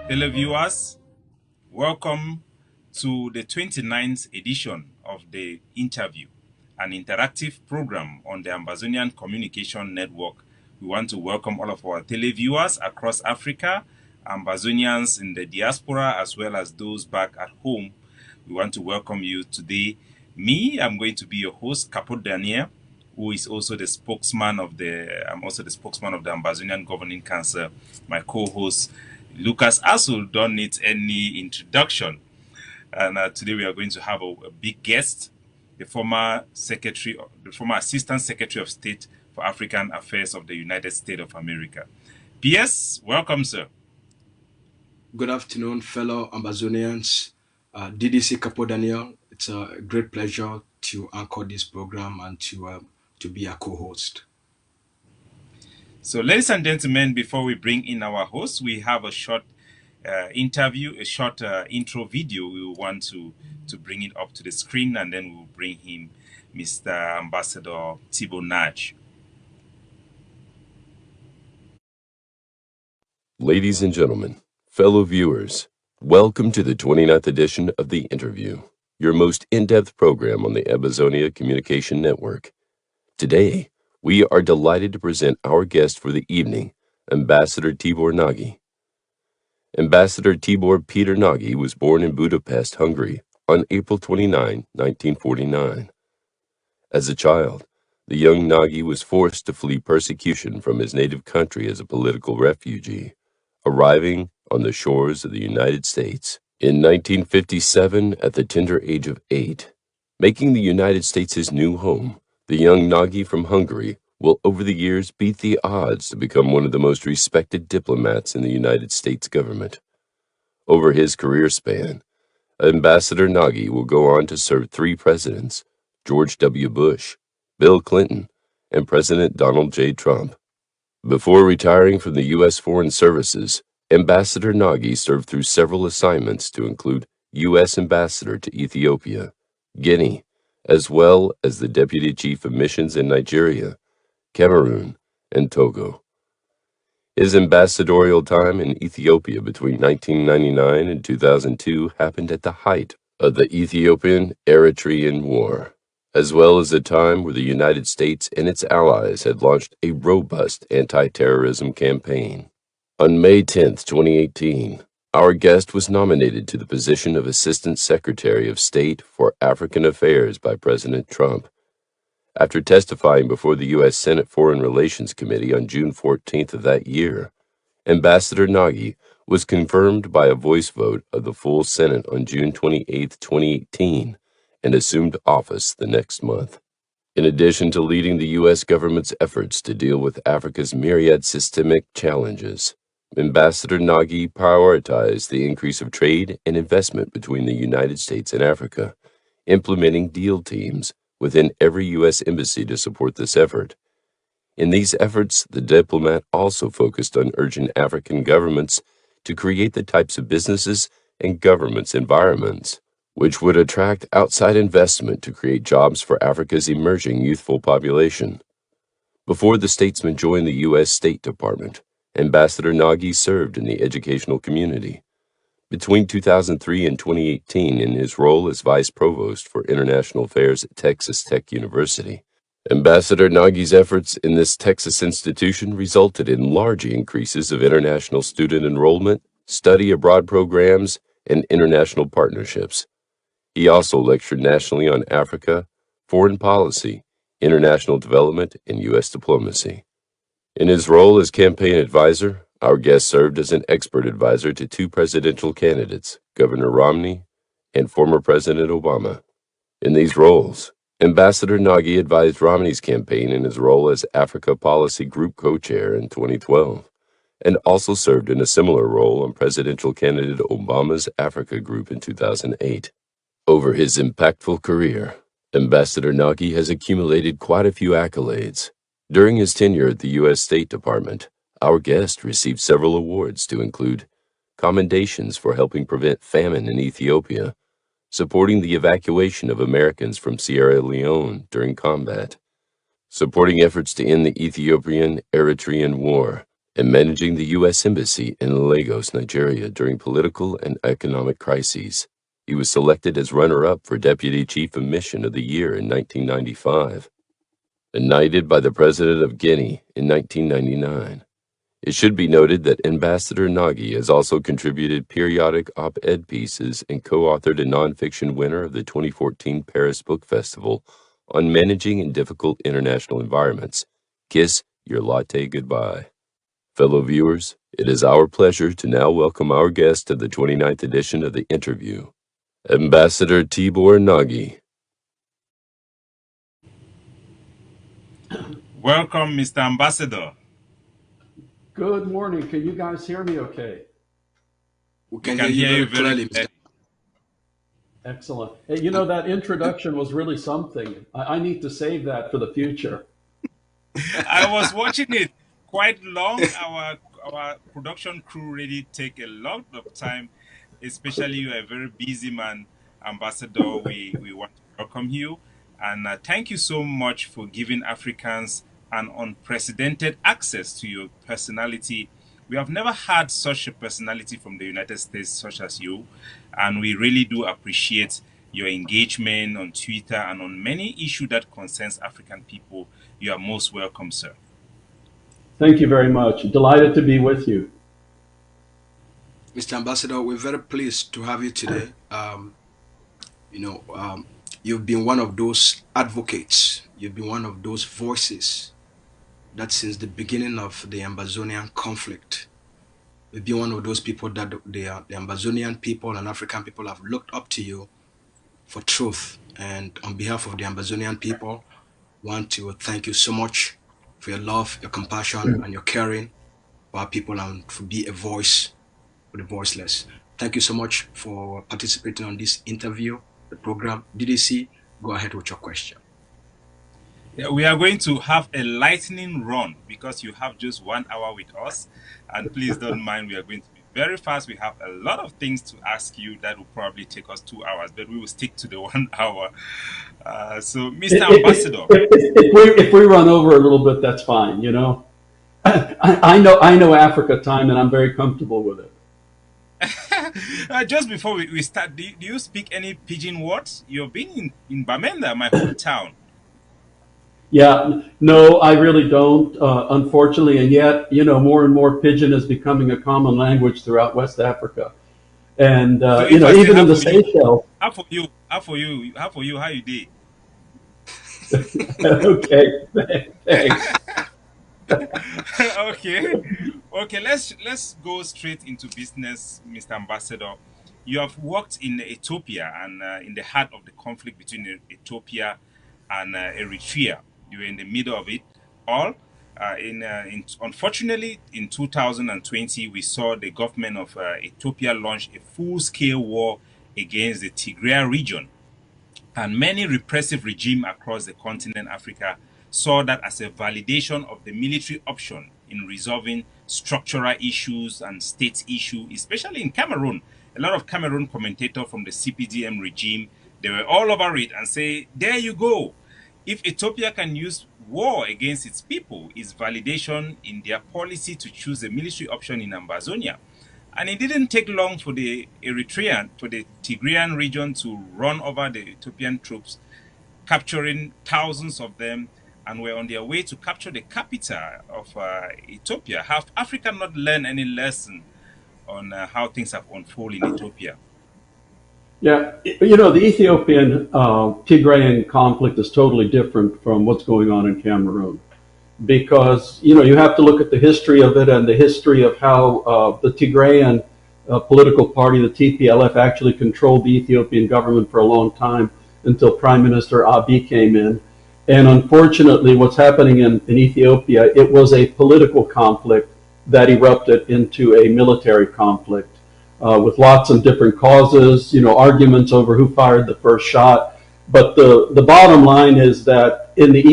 Televiewers, welcome to the 29th edition of the interview, an interactive program on the Ambazonian Communication Network. We want to welcome all of our televiewers across Africa, Ambazonians in the diaspora, as well as those back at home. We want to welcome you today. I'm going to be your host, Capo, who is also the spokesman of I'm also the spokesman of the Ambazonian Governing Council. My co-host, Lucas Asul, don't need any introduction. And today we are going to have a big guest, the former Assistant Secretary of State for African Affairs of the United States of America. PS, welcome, sir. Good afternoon, fellow Ambazonians. DDC Capo Daniel, it's a great pleasure to anchor this program and to be a co-host. So, ladies and gentlemen, before we bring in our host, we have a short interview, a short intro video. We want to bring it up to the screen, and then we'll bring him, Mr. Ambassador Tibor Nagy. Ladies and gentlemen, fellow viewers, welcome to the 29th edition of The Interview, your most in-depth program on the Ambazonia Communication Network. Today, we are delighted to present our guest for the evening, Ambassador Tibor Nagi. Ambassador Tibor Peter Nagi was born in Budapest, Hungary, on April 29, 1949. As a child, the young Nagi was forced to flee persecution from his native country as a political refugee, arriving on the shores of the United States in 1957 at the tender age of 8. Making the United States his new home, the young Nagi from Hungary will over the years beat the odds to become one of the most respected diplomats in the United States government. Over his career span, Ambassador Nagi will go on to serve 3 presidents, George W. Bush, Bill Clinton, and President Donald J. Trump. Before retiring from the U.S. Foreign Services, Ambassador Nagi served through several assignments to include U.S. Ambassador to Ethiopia, Guinea, as well as the Deputy Chief of Missions in Nigeria, Cameroon, and Togo. His ambassadorial time in Ethiopia between 1999 and 2002 happened at the height of the Ethiopian-Eritrean War, as well as a time where the United States and its allies had launched a robust anti-terrorism campaign. On May 10, 2018, our guest was nominated to the position of Assistant Secretary of State for African Affairs by President Trump. After testifying before the U.S. Senate Foreign Relations Committee on June 14th of that year, Ambassador Nagi was confirmed by a voice vote of the full Senate on June 28, 2018, and assumed office the next month. In addition to leading the U.S. government's efforts to deal with Africa's myriad systemic challenges, Ambassador Nagi prioritized the increase of trade and investment between the United States and Africa, implementing deal teams within every U.S. embassy to support this effort. In these efforts, the diplomat also focused on urging African governments to create the types of businesses and governments environments which would attract outside investment to create jobs for Africa's emerging youthful population. Before the statesman joined the U.S. State Department, Ambassador Nagi served in the educational community. Between 2003 and 2018, in his role as Vice Provost for International Affairs at Texas Tech University, Ambassador Nagi's efforts in this Texas institution resulted in large increases of international student enrollment, study abroad programs, and international partnerships. He also lectured nationally on Africa, foreign policy, international development, and U.S. diplomacy. In his role as campaign advisor, our guest served as an expert advisor to 2 presidential candidates, Governor Romney and former President Obama. In these roles, Ambassador Nagi advised Romney's campaign in his role as Africa Policy Group co-chair in 2012, and also served in a similar role on presidential candidate Obama's Africa Group in 2008. Over his impactful career, Ambassador Nagi has accumulated quite a few accolades. During his tenure at the U.S. State Department, our guest received several awards to include commendations for helping prevent famine in Ethiopia, supporting the evacuation of Americans from Sierra Leone during combat, supporting efforts to end the Ethiopian-Eritrean War, and managing the U.S. Embassy in Lagos, Nigeria during political and economic crises. He was selected as runner-up for Deputy Chief of Mission of the Year in 1995, and knighted by the President of Guinea in 1999. It should be noted that Ambassador Nagi has also contributed periodic op-ed pieces and co-authored a nonfiction winner of the 2014 Paris Book Festival on managing in difficult international environments. Kiss your latte goodbye. Fellow viewers, it is our pleasure to now welcome our guest to the 29th edition of The Interview, Ambassador Tibor Nagi. Welcome, Mr. Ambassador. Good morning. Can you guys hear me okay? We can hear you very clearly, Mr. Excellent. Hey, you know, that introduction was really something. I need to save that for the future. I was watching it quite long. Our production crew really take a lot of time, especially you are a very busy man, Ambassador. We want to welcome you. And thank you so much for giving Africans an unprecedented access to your personality. We have never had such a personality from the United States such as you, and we really do appreciate your engagement on Twitter and on many issues that concerns African people. You are most welcome, sir. Thank you very much. Delighted to be with you. Mr. Ambassador, we're very pleased to have you today. You've been one of those advocates. You've been one of those voices that since the beginning of the Ambazonian conflict, you've been one of those people that the Ambazonian people and African people have looked up to you for truth. And on behalf of the Ambazonian people, I want to thank you so much for your love, your compassion, and your caring for our people and to be a voice for the voiceless. Thank you so much for participating on this interview, the program. DDC, go ahead with your question. Yeah, we are going to have a lightning run because you have just 1 hour with us. And please don't mind, we are going to be very fast. We have a lot of things to ask you that will probably take us 2 hours, but we will stick to the 1 hour. So, Mr. Ambassador. If we run over a little bit, that's fine, you know. I know Africa time, and I'm very comfortable with it. Just before we start, do you speak any pidgin words? You've been in Bamenda, my hometown. Yeah, no, I really don't, unfortunately, and yet, you know, more and more pidgin is becoming a common language throughout West Africa, and So you know, even in the you, Seychelles. how for you, how you did? Okay, thanks. Okay. Let's go straight into business, Mr. Ambassador. You have worked in Ethiopia and in the heart of the conflict between Ethiopia and Eritrea. You were in the middle of it all. Unfortunately, in 2020, we saw the government of Ethiopia launch a full-scale war against the Tigray region. And many repressive regimes across the continent Africa saw that as a validation of the military option in resolving structural issues and state issues, especially in Cameroon. A lot of Cameroon commentators from the CPDM regime, they were all over it and say, there you go. If Ethiopia can use war against its people, it's validation in their policy to choose a military option in Ambazonia. And it didn't take long for the Tigrayan region to run over the Ethiopian troops, capturing thousands of them, and were on their way to capture the capital of Ethiopia. Have Africa not learned any lesson on how things have unfolded in Ethiopia? Yeah, you know, the Ethiopian Tigrayan conflict is totally different from what's going on in Cameroon, because, you know, you have to look at the history of it and the history of how the Tigrayan political party, the TPLF, actually controlled the Ethiopian government for a long time until Prime Minister Abiy came in. And unfortunately, what's happening in Ethiopia, it was a political conflict that erupted into a military conflict. With lots of different causes, you know, arguments over who fired the first shot. But the bottom line is that in the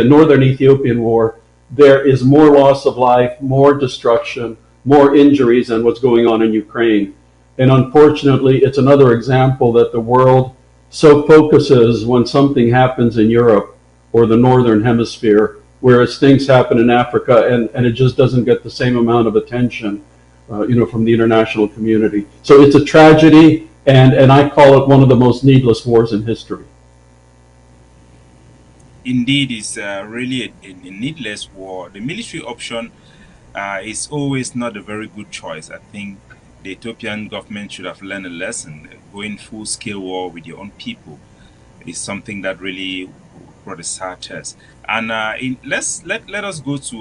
northern Ethiopian war, there is more loss of life, more destruction, more injuries than what's going on in Ukraine. And unfortunately, it's another example that the world so focuses when something happens in Europe or the northern hemisphere whereas things happen in Africa and it just doesn't get the same amount of attention, from the international community. So it's a tragedy, and I call it one of the most needless wars in history. Indeed, it's really a needless war. The military option is always not a very good choice. I think the Ethiopian government should have learned a lesson. Going full-scale war with your own people is something that really brought a sad test. And let us go to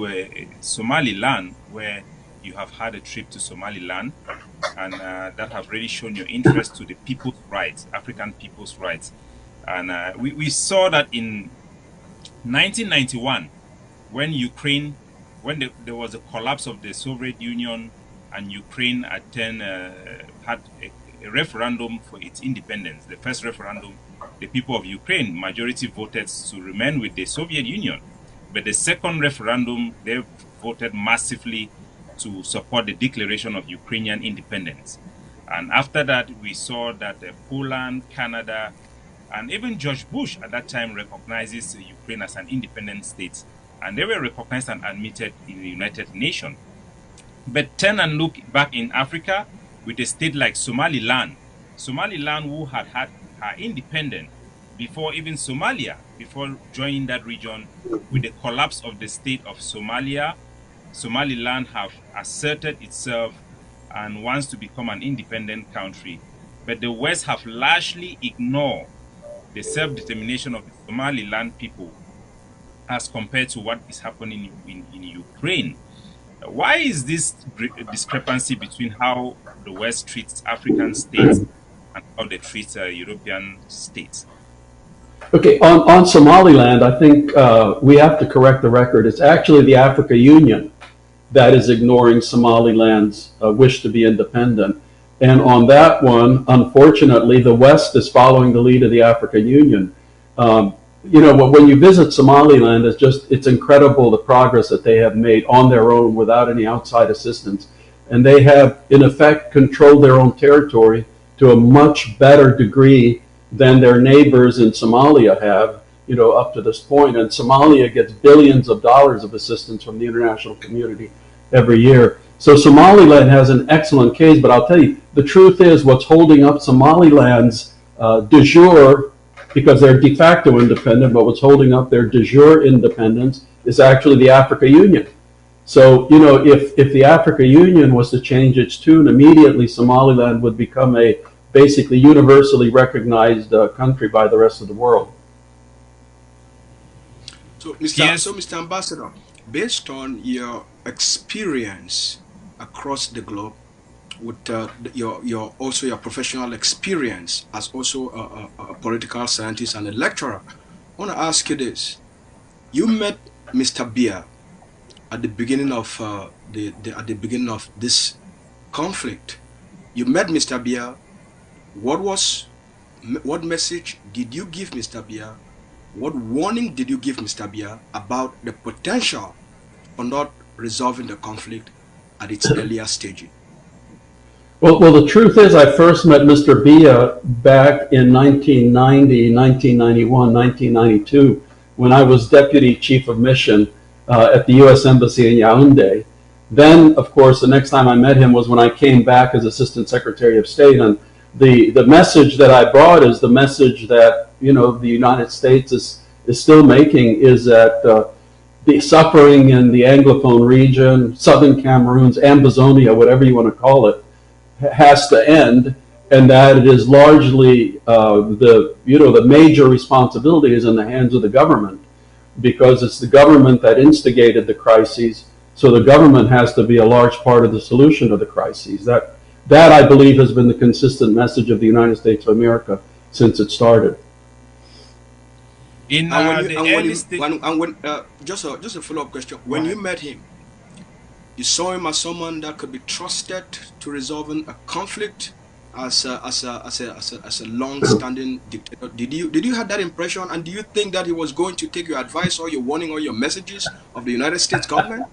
Somaliland, where you have had a trip to Somaliland, and that have really shown your interest to the people's rights, African people's rights. And we saw that in 1991, when there was a collapse of the Soviet Union, and Ukraine had a referendum for its independence. The first referendum, the people of Ukraine majority voted to remain with the Soviet Union. But the second referendum, they voted massively to support the declaration of Ukrainian independence. And after that, we saw that Poland, Canada, and even George Bush at that time recognizes Ukraine as an independent state. And they were recognized and admitted in the United Nations. But turn and look back in Africa with a state like Somaliland. Somaliland, who had her independence before even Somalia, before joining that region, with the collapse of the state of Somalia, Somaliland have asserted itself and wants to become an independent country. But the West have largely ignored the self-determination of the Somaliland people as compared to what is happening in Ukraine. Why is this discrepancy between how the West treats African states and how they treat European states? Okay, on Somaliland, I think we have to correct the record. It's actually the Africa Union that is ignoring Somaliland's wish to be independent. And on that one, unfortunately, the West is following the lead of the African Union. When you visit Somaliland, it's incredible the progress that they have made on their own without any outside assistance. And they have, in effect, controlled their own territory to a much better degree than their neighbors in Somalia have, up to this point. And Somalia gets billions of dollars of assistance from the international community every year. So Somaliland has an excellent case, but I'll tell you, the truth is what's holding up Somaliland's de jure, because they're de facto independent, but what's holding up their de jure independence is actually the Africa Union. So, if the Africa Union was to change its tune, immediately Somaliland would become a basically universally recognized country by the rest of the world. So, Mr. Ambassador, based on your experience across the globe, with your professional experience as also a political scientist and a lecturer, I want to ask you this: you met Mr. Biya at the beginning of this conflict. You met Mr. Biya. What message did you give Mr. Biya? What warning did you give Mr. Biya about the potential for not resolving the conflict at its earlier stage? Well, the truth is I first met Mr. Biya back in 1990, 1991, 1992, when I was Deputy Chief of Mission at the U.S. Embassy in Yaoundé. Then, of course, the next time I met him was when I came back as Assistant Secretary of State. And the message that I brought is the message that, the United States is still making, is that the suffering in the Anglophone region, Southern Cameroon's Ambazonia, whatever you want to call it, has to end, and that it is largely the major responsibility is in the hands of the government, because it's the government that instigated the crises. So the government has to be a large part of the solution to the crises. That I believe has been the consistent message of the United States of America since it started. Just a follow-up question: when you met him, you saw him as someone that could be trusted to resolving a conflict, as a long-standing dictator. Did you have that impression? And do you think that he was going to take your advice or your warning or your messages of the United States government?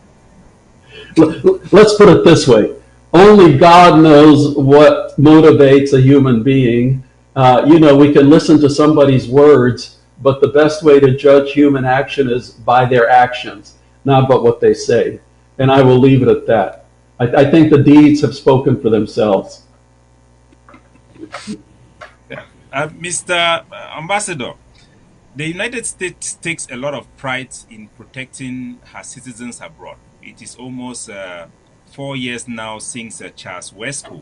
Let's put it this way: only God knows what motivates a human being. We can listen to somebody's words, but the best way to judge human action is by their actions, not by what they say. And I will leave it at that. I think the deeds have spoken for themselves. Mr. Ambassador, the United States takes a lot of pride in protecting her citizens abroad. It is almost 4 years now since Charles Wesco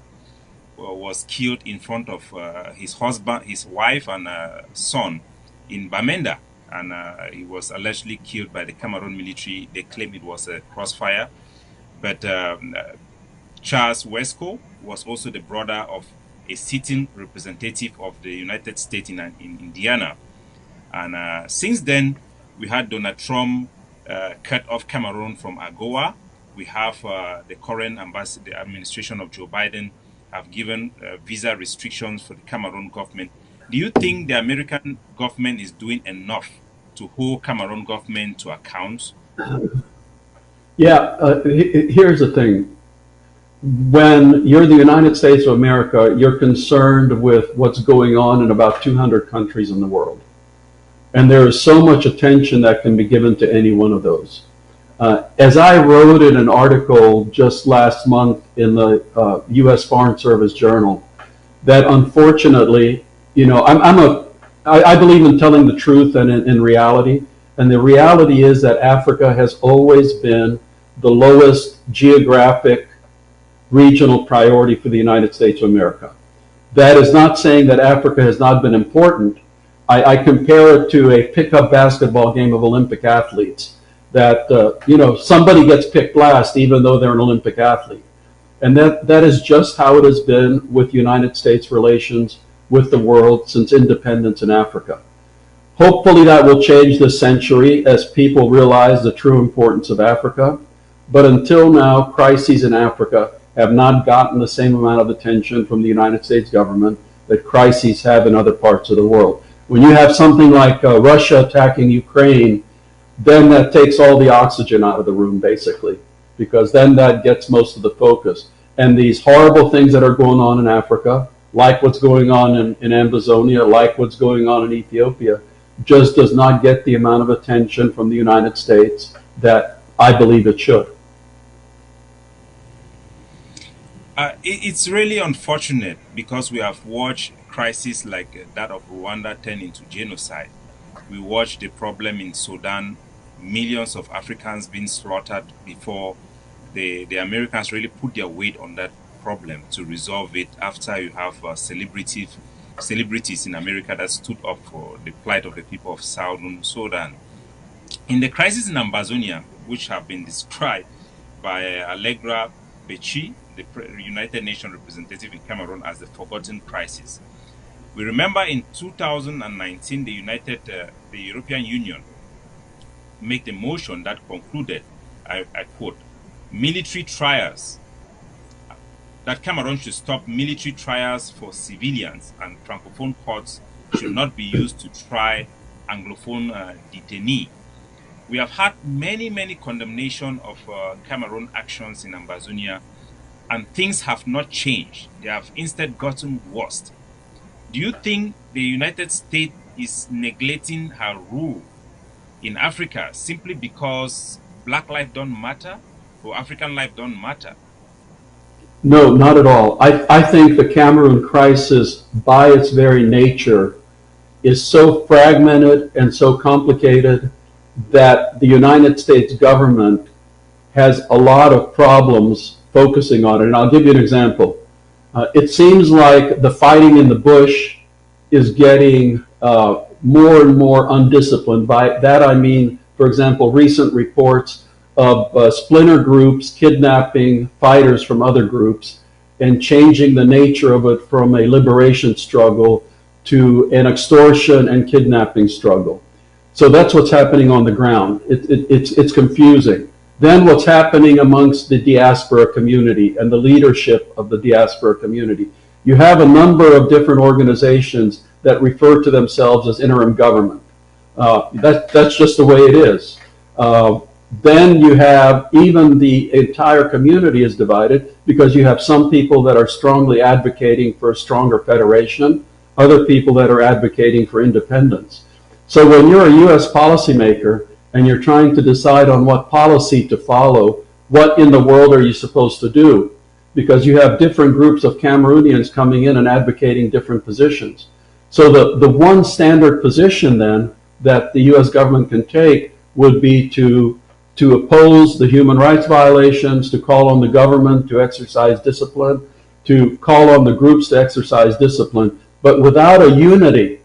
was killed in front of his husband, his wife, and son in Bamenda, and he was allegedly killed by the Cameroon military. They claim it was a crossfire, but Charles Wesco was also the brother of a sitting representative of the United States in Indiana. And since then, we had Donald Trump cut off Cameroon from AGOA. We have the current the administration of Joe Biden have given visa restrictions for the Cameroon government. Do you think the American government is doing enough to hold Cameroon government to account? Yeah, here's the thing. When you're the United States of America, you're concerned with what's going on in about 200 countries in the world. And there is so much attention that can be given to any one of those. As I wrote in an article just last month in the U.S. Foreign Service Journal, that unfortunately, you know, I believe in telling the truth and in reality. And the reality is that Africa has always been the lowest geographic regional priority for the United States of America. That is not saying that Africa has not been important. I compare it to a pickup basketball game of Olympic athletes, that you know, somebody gets picked last even though they're an Olympic athlete. And that is just how it has been with United States relations with the world since independence in Africa. Hopefully that will change this century as people realize the true importance of Africa. But until now, crises in Africa have not gotten the same amount of attention from the United States government that crises have in other parts of the world. When you have something like Russia attacking Ukraine, then that takes all the oxygen out of the room, basically, because then that gets most of the focus. And these horrible things that are going on in Africa, like what's going on in Ambazonia, like what's going on in Ethiopia, just does not get the amount of attention from the United States that I believe it should. It's really unfortunate because we have watched crises like that of Rwanda turn into genocide. We watched the problem in Sudan, millions of Africans being slaughtered before the Americans really put their weight on that problem to resolve it, after you have celebrities in America that stood up for the plight of the people of Southern Sudan. In the crisis in Ambazonia, which have been described by Allegra Bechi, the United Nations representative in Cameroon, as the forgotten crisis. We remember in 2019, the European Union made a motion that concluded, I quote, military trials, that Cameroon should stop military trials for civilians, and francophone courts should not be used to try anglophone detainees. We have had many condemnation of Cameroon actions in Ambazonia, and things have not changed. They have instead gotten worse. Do you think the United States is neglecting her role in Africa simply because black life don't matter or African life don't matter? No, not at all. I think the Cameroon crisis, by its very nature, is so fragmented and so complicated that the United States government has a lot of problems focusing on it. And I'll give you an example. It seems like the fighting in the bush is getting more and more undisciplined. By that I mean, for example, recent reports of splinter groups kidnapping fighters from other groups and changing the nature of it from a liberation struggle to an extortion and kidnapping struggle. So that's what's happening on the ground. It's confusing. Then what's happening amongst the diaspora community and the leadership of the diaspora community. You have a number of different organizations that refer to themselves as interim government. That's just the way it is. Then you have even the entire community is divided because you have some people that are strongly advocating for a stronger federation, other people that are advocating for independence. So when you're a U.S. policymaker and you're trying to decide on what policy to follow, what in the world are you supposed to do? Because you have different groups of Cameroonians coming in and advocating different positions. So the one standard position then that the U.S. government can take would be to oppose the human rights violations, to call on the government to exercise discipline, to call on the groups to exercise discipline, but without a unity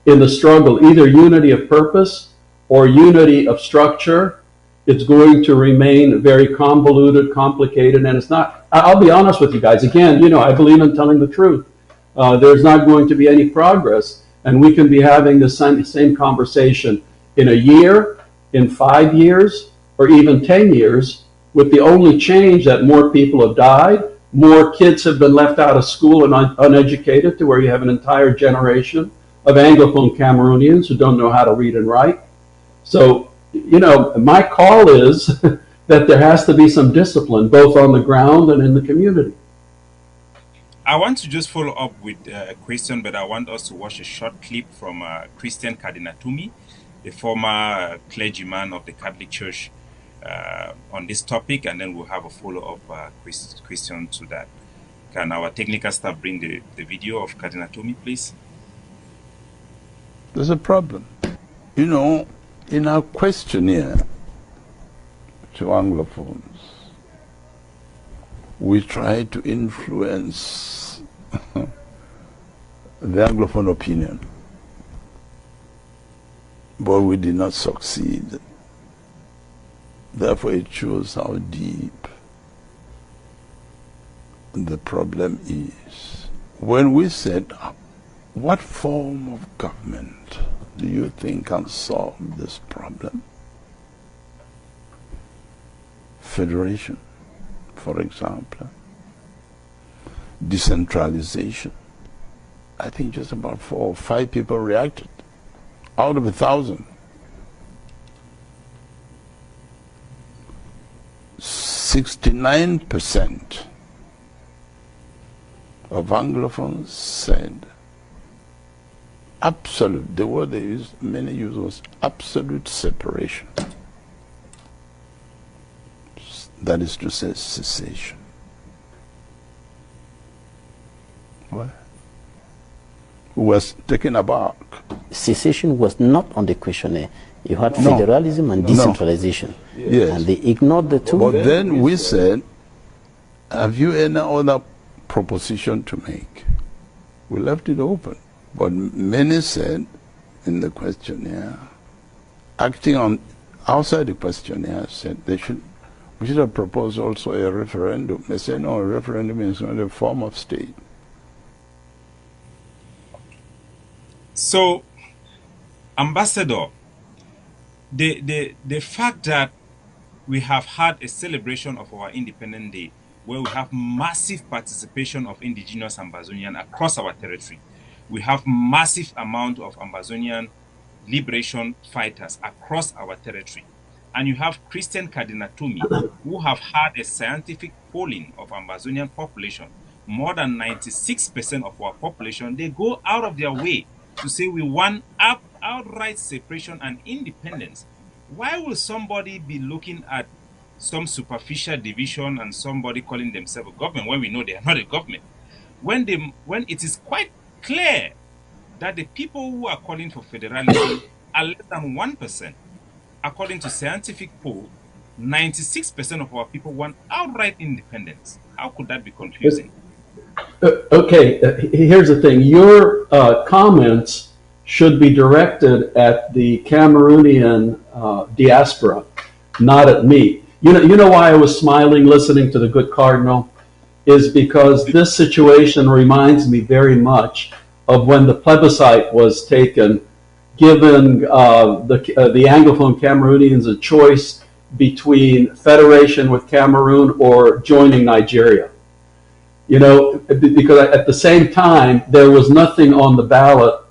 in the struggle, either unity of purpose or unity of structure, it's going to remain very convoluted, complicated, and it's not. I'll be honest with you guys. Again, I believe in telling the truth. There's not going to be any progress, and we can be having the same conversation in a year, in 5 years, or even 10 years, with the only change that more people have died, more kids have been left out of school and uneducated, to where you have an entire generation of Anglophone Cameroonians who don't know how to read and write. So, my call is that there has to be some discipline, both on the ground and in the community. I want to just follow up with a question, but I want us to watch a short clip from Christian Kadinatumi, the former clergyman of the Catholic Church, on this topic, and then we'll have a follow-up question to that. Can our technical staff bring the video of Kadinatumi, please? There's a problem. In our questionnaire to Anglophones, we try to influence the Anglophone opinion, but we did not succeed. Therefore, it shows how deep the problem is. When we said, what form of government do you think can solve this problem? Federation, for example. Decentralization. I think just about 4 or 5 people reacted out of 1,000. 69% of Anglophones said absolute, the word they used, many used was absolute separation. That is to say, cessation. What? Who was taken aback? Secession was not on the questionnaire. You had federalism and decentralization. Yes. And they ignored the two. But then we said, have you any other proposition to make? We left it open. But many said in the questionnaire, acting on outside the questionnaire, said we should have proposed also a referendum. They said, no, a referendum is not a form of state. So, Ambassador, the fact that we have had a celebration of our Independence Day where we have massive participation of indigenous Ambazonian across our territory. We have massive amount of Ambazonian liberation fighters across our territory. And you have Christian Kadinatumi, who have had a scientific polling of Ambazonian population. More than 96% of our population, they go out of their way to say we want outright separation and independence. Why will somebody be looking at some superficial division and somebody calling themselves a government when we know they are not a government? When it is quite clear that the people who are calling for federalism are less than 1%. According to scientific poll, 96% of our people want outright independence. How could that be confusing? Okay, here's the thing. Your comments should be directed at the Cameroonian diaspora, not at me. You know why I was smiling listening to the good Cardinal? Is because this situation reminds me very much of when the plebiscite was taken, given the Anglophone Cameroonians a choice between federation with Cameroon or joining Nigeria. Because at the same time, there was nothing on the ballot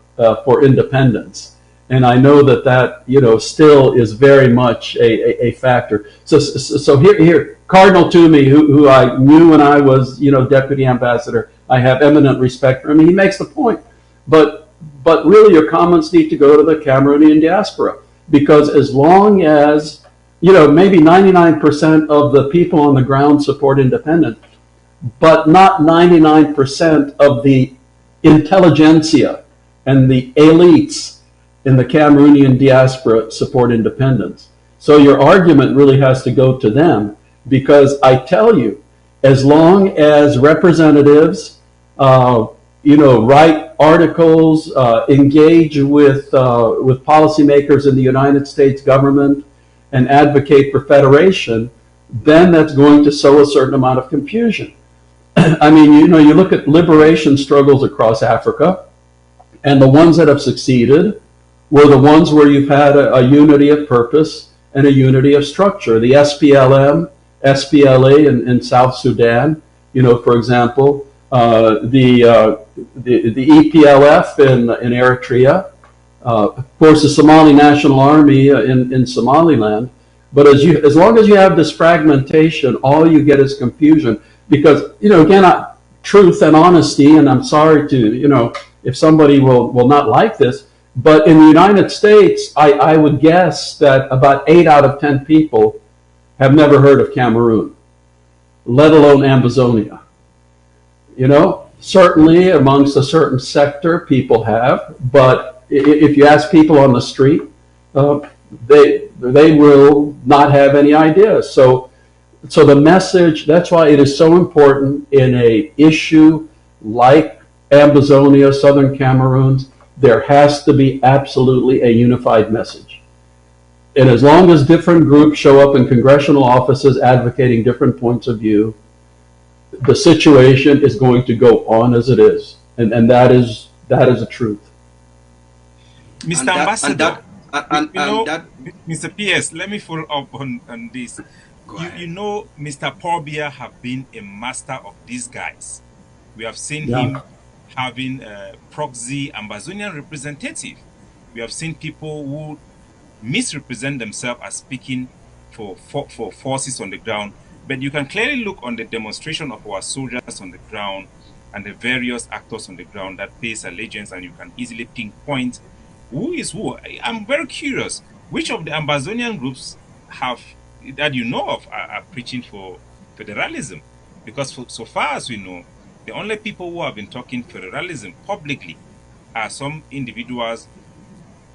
for independence. And I know that still is very much a factor. So here, Cardinal Toomey, who I knew when I was, deputy ambassador, I have eminent respect for him. He makes the point. But but really your comments need to go to the Cameroonian diaspora, because as long as, maybe 99% of the people on the ground support independence, but not 99% of the intelligentsia and the elites in the Cameroonian diaspora support independence. So your argument really has to go to them, because I tell you, as long as representatives, write articles, engage with policymakers in the United States government, and advocate for federation, then that's going to sow a certain amount of confusion. I mean, you look at liberation struggles across Africa, and the ones that have succeeded were the ones where you've had a unity of purpose and a unity of structure. The SPLM, SPLA in South Sudan, for example, the EPLF in Eritrea, of course the Somali National Army in Somaliland. But as long as you have this fragmentation, all you get is confusion. Because, again, truth and honesty, and I'm sorry to, if somebody will not like this, but in the United States, I would guess that about 8 out of 10 people have never heard of Cameroon, let alone Ambazonia. Certainly amongst a certain sector, people have, but if you ask people on the street, they will not have any idea. So the message, that's why it is so important in a issue like Ambazonia, Southern Cameroon, there has to be absolutely a unified message. And as long as different groups show up in congressional offices advocating different points of view, the situation is going to go on as it is. And that is the truth. Mr. Ambassador, Mr. PS, let me follow up on this. Mr. Paul Biya have been a master of these guys. We have seen him having a proxy Ambazonian representative. We have seen people who misrepresent themselves as speaking for forces on the ground. But you can clearly look on the demonstration of our soldiers on the ground and the various actors on the ground that pays allegiance, and you can easily pinpoint who is who. I'm very curious, which of the Ambazonian groups that you know of are preaching for federalism? Because so far as we know, the only people who have been talking federalism publicly are some individuals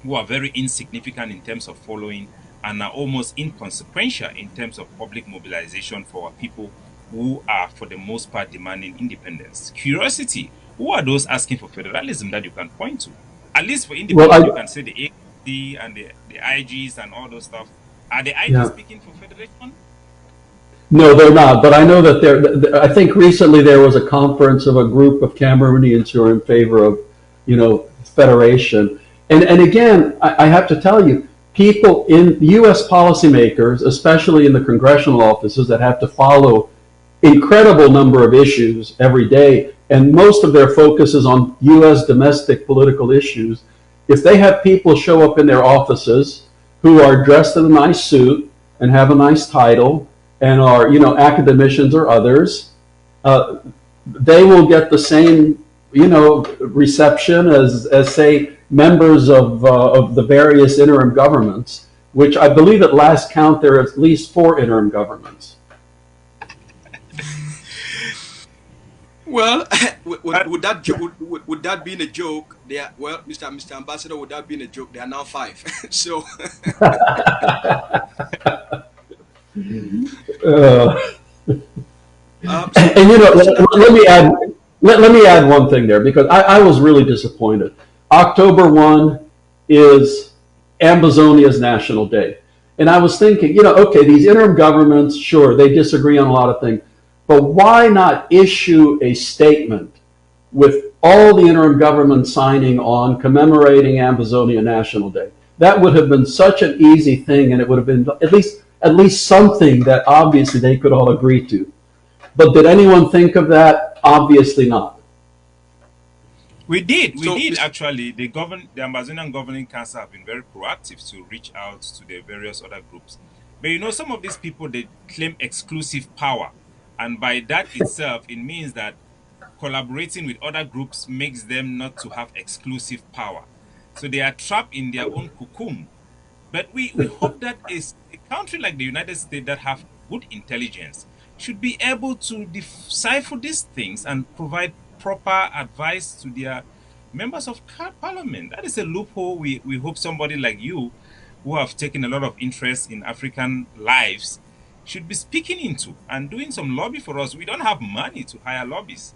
who are very insignificant in terms of following and are almost inconsequential in terms of public mobilization for people who are, for the most part, demanding independence. Curiosity, who are those asking for federalism that you can point to? At least for independence, you can say the AGOVC and the IGs and all those stuff. Are the IGs speaking for federation? No, they're not. But I know that I think recently there was a conference of a group of Cameroonians who are in favor of, federation. And again, I have to tell you, people in U.S. policymakers, especially in the congressional offices that have to follow incredible number of issues every day, and most of their focus is on U.S. domestic political issues, if they have people show up in their offices who are dressed in a nice suit and have a nice title and are, academicians or others, they will get the same, reception as say, members of the various interim governments, which I believe at last count there are at least 4 interim governments. Well, would that be a joke? Mr. Ambassador, would that be a joke? There are now 5. So. Let me add one thing there, because I was really disappointed. October 1 is Ambazonia's National Day. And I was thinking, okay, these interim governments, sure, they disagree on a lot of things, but why not issue a statement with all the interim governments signing on commemorating Ambazonia National Day? That would have been such an easy thing, and it would have been at least something that obviously they could all agree to. But did anyone think of that? Obviously not. We did actually. The Ambazonian Governing Council have been very proactive to reach out to the various other groups. But some of these people, they claim exclusive power. And by that itself, it means that collaborating with other groups makes them not to have exclusive power. So they are trapped in their own cocoon. But we hope that a country like the United States that have good intelligence should be able to decipher these things and provide proper advice to their members of parliament. That is a loophole we hope somebody like you, who have taken a lot of interest in African lives, should be speaking into and doing some lobby for us. We don't have money to hire lobbyists.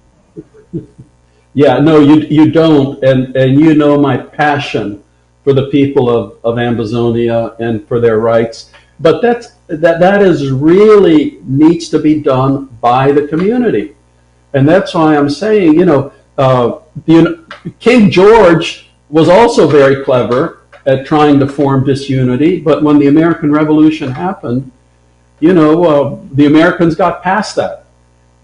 Yeah, no, you don't, and you know my passion for the people of Ambazonia and for their rights. But that is really needs to be done by the community, and that's why I'm saying, King George was also very clever at trying to form disunity, but when the American Revolution happened, the Americans got past that.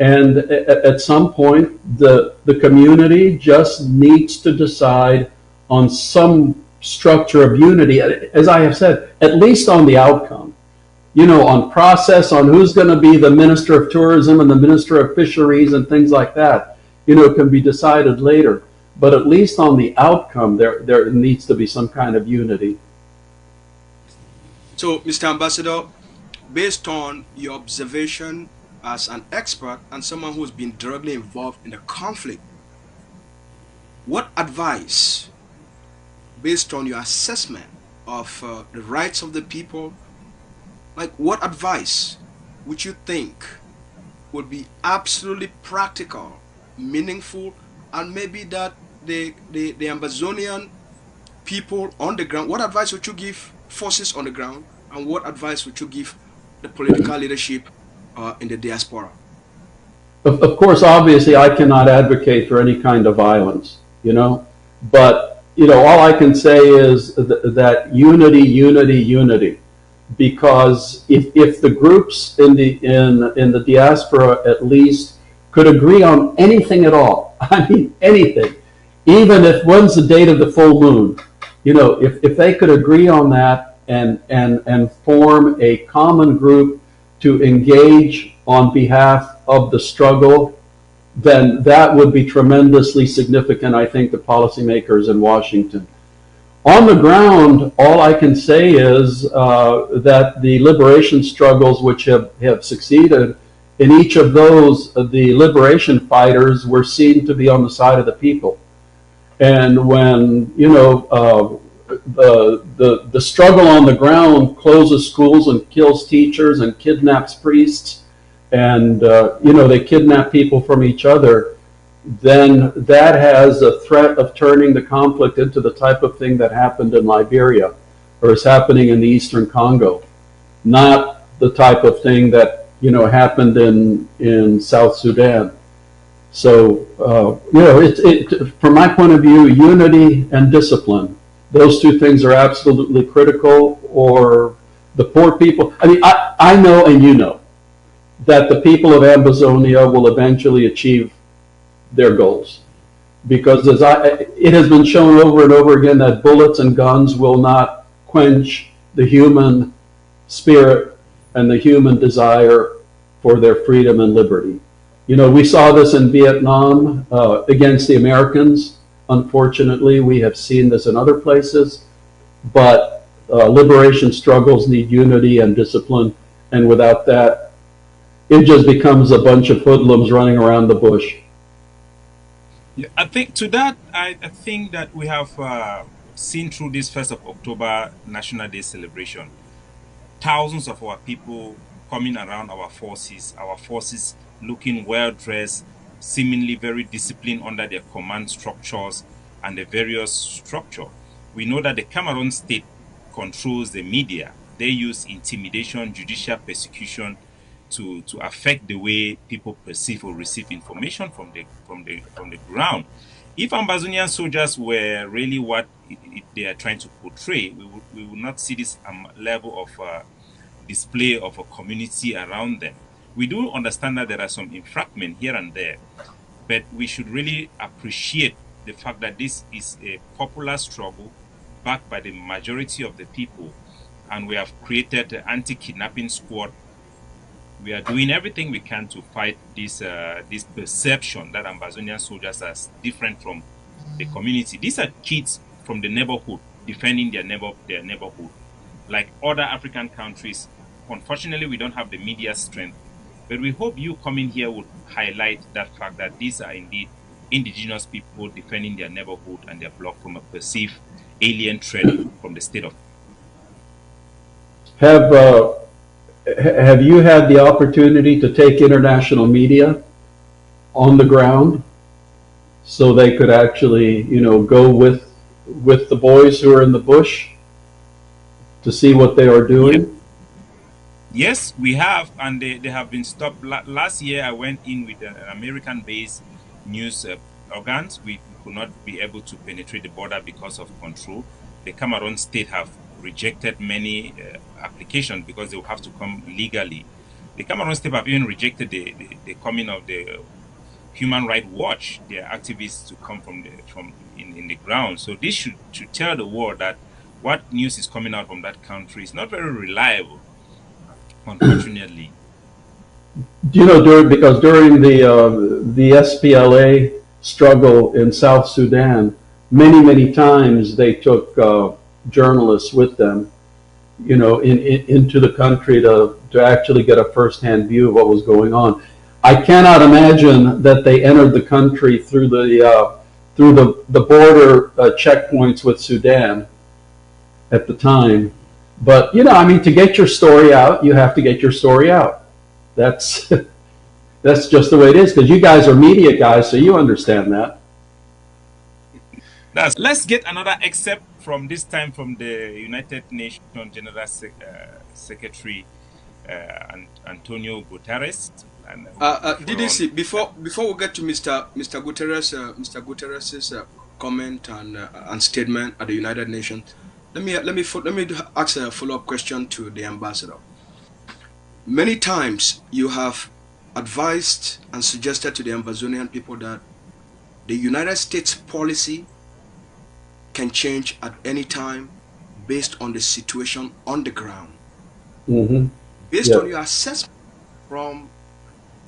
And at some point, the community just needs to decide on some structure of unity, as I have said, at least on the outcome. On process, on who's going to be the Minister of Tourism and the Minister of Fisheries and things like that, can be decided later. But at least on the outcome, there needs to be some kind of unity. So, Mr. Ambassador, based on your observation as an expert and someone who's been directly involved in the conflict, what advice, based on your assessment of the rights of the people, what advice would you think would be absolutely practical, meaningful, and maybe that the Ambazonian people on the ground, what advice would you give forces on the ground, and what advice would you give the political leadership in the diaspora? Of course, obviously, I cannot advocate for any kind of violence, but, all I can say is that unity, because if the groups in the diaspora at least could agree on anything at all, I mean, anything, even if when's the date of the full moon, if they could agree on that and form a common group to engage on behalf of the struggle, then that would be tremendously significant, I think, to policymakers in Washington. On the ground, all I can say is that the liberation struggles which have succeeded, in each of those, the liberation fighters were seen to be on the side of the people. And when, the struggle on the ground closes schools and kills teachers and kidnaps priests, and they kidnap people from each other, then that has a threat of turning the conflict into the type of thing that happened in Liberia or is happening in the Eastern Congo, not the type of thing that happened in South Sudan. So from my point of view, unity and discipline, those two things are absolutely critical, or the poor people. I mean, I know and you know that the people of Ambazonia will eventually achieve their goals, because it has been shown over and over again that bullets and guns will not quench the human spirit and the human desire for their freedom and liberty. We saw this in Vietnam against the Americans. Unfortunately, we have seen this in other places, but liberation struggles need unity and discipline, and without that, it just becomes a bunch of hoodlums running around the bush. Yeah, I think to that, I think that we have seen through this 1st of October National Day celebration, thousands of our people coming around our forces looking well-dressed, seemingly very disciplined under their command structures and the various structure. We know that the Cameroon state controls the media. They use intimidation, judicial persecution to affect the way people perceive or receive information from the ground. If Ambazonian soldiers were really what they are trying to portray, we would not see this level of display of a community around them. We do understand that there are some infragments here and there, but we should really appreciate the fact that this is a popular struggle backed by the majority of the people, and we have created an anti-kidnapping squad We are doing everything we can to fight this this perception that Ambazonian soldiers are different from the community. These are kids from the neighborhood defending their neighborhood. Like other African countries, unfortunately, we don't have the media strength. But we hope you coming here would highlight that fact that these are indeed indigenous people defending their neighborhood and their block from a perceived alien threat from the state of. Have you had the opportunity to take international media on the ground so they could actually, go with the boys who are in the bush to see what they are doing? Yes, we have, and they have been stopped. Last year, I went in with an American-based news organs. We could not be able to penetrate the border because of control. The Cameroon state have rejected many applications because they will have to come legally. The Cameroon state have even rejected the coming of the Human Rights Watch, their activists to come from in the ground. So this should tell the world that what news is coming out from that country is not very reliable, unfortunately. Because during the SPLA struggle in South Sudan, many times they took journalists with them, into the country to actually get a first-hand view of what was going on. I cannot imagine that they entered the country through the border checkpoints with Sudan at the time. But to get your story out, you have to get your story out. That's just the way it is, because you guys are media guys, so you understand that. Let's get another excerpt from this time from the United Nations General Secretary Antonio Guterres. And, DDC, before we get to Mr. Guterres's comment and statement at the United Nations, let me ask a follow-up question to the ambassador. Many times you have advised and suggested to the Ambazonian people that the United States policy can change at any time based on the situation on the ground. Mm-hmm. Based on your assessment from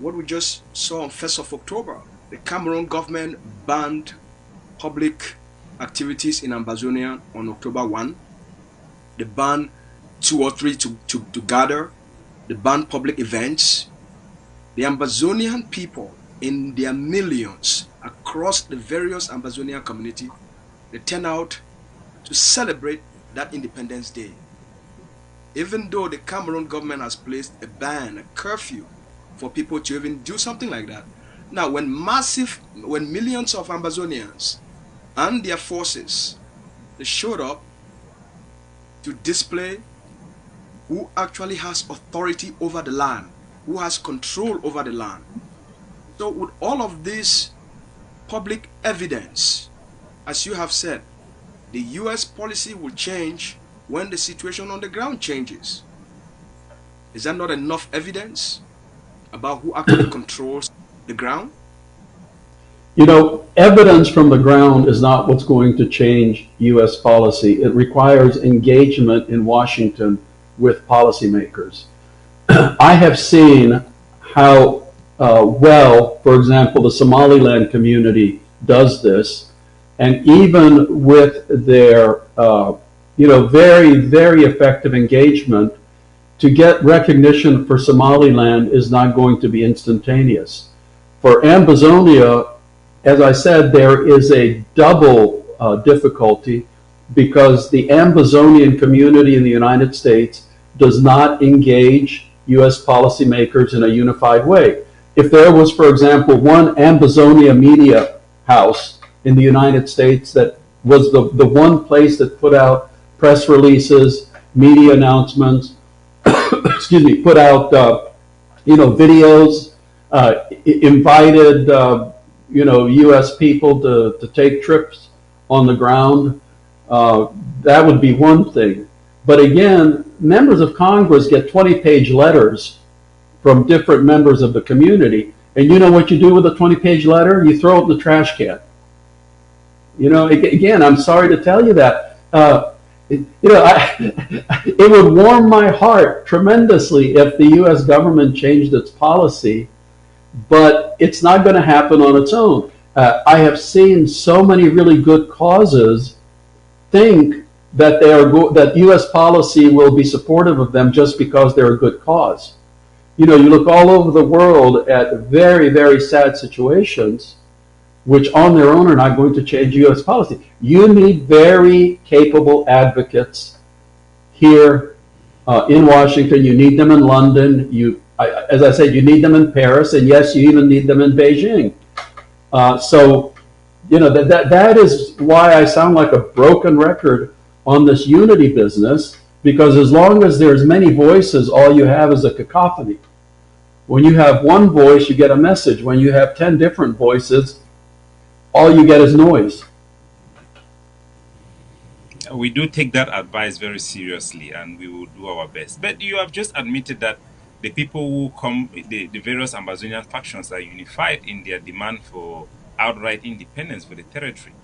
what we just saw on 1st of October, the Cameroon government banned public activities in Ambazonia on October 1. They banned 2 or 3 to gather. They banned public events. The Ambazonian people, in their millions across the various Ambazonian community, they turn out to celebrate that Independence Day. Even though the Cameroon government has placed a ban, a curfew, for people to even do something like that. Now, when millions of Ambazonians and their forces, they showed up to display who actually has authority over the land, who has control over the land. So with all of this public evidence, as you have said, the US policy will change when the situation on the ground changes. Is that not enough evidence about who actually controls the ground? Evidence from the ground is not what's going to change U.S. policy. It requires engagement in Washington with policymakers. I have seen how well, for example, the Somaliland community does this, and even with their very, very effective engagement, to get recognition for Somaliland is not going to be instantaneous. For Ambazonia, as I said, there is a double difficulty because the Ambazonian community in the United States does not engage U.S. policymakers in a unified way. If there was, for example, one Ambazonia media house in the United States that was the one place that put out press releases, media announcements, put out videos, invited U.S. people to take trips on the ground, that would be one thing. But again, members of Congress get 20-page letters from different members of the community, and you know what you do with a 20-page letter? You throw it in the trash can. Again, I'm sorry to tell you that. it would warm my heart tremendously if the U.S. government changed its policy, but it's not going to happen on its own. I have seen so many really good causes think that that U.S. policy will be supportive of them just because they're a good cause. You look all over the world at very, very sad situations, which on their own are not going to change U.S. policy. You need very capable advocates here in Washington. You need them in London. As I said, you need them in Paris, and yes, you even need them in Beijing. So, that is why I sound like a broken record on this unity business, because as long as there's many voices, all you have is a cacophony. When you have one voice, you get a message. When you have 10 different voices, all you get is noise. We do take that advice very seriously, and we will do our best. But you have just admitted that the people who come, the various Ambazonian factions, are unified in their demand for outright independence for the territory.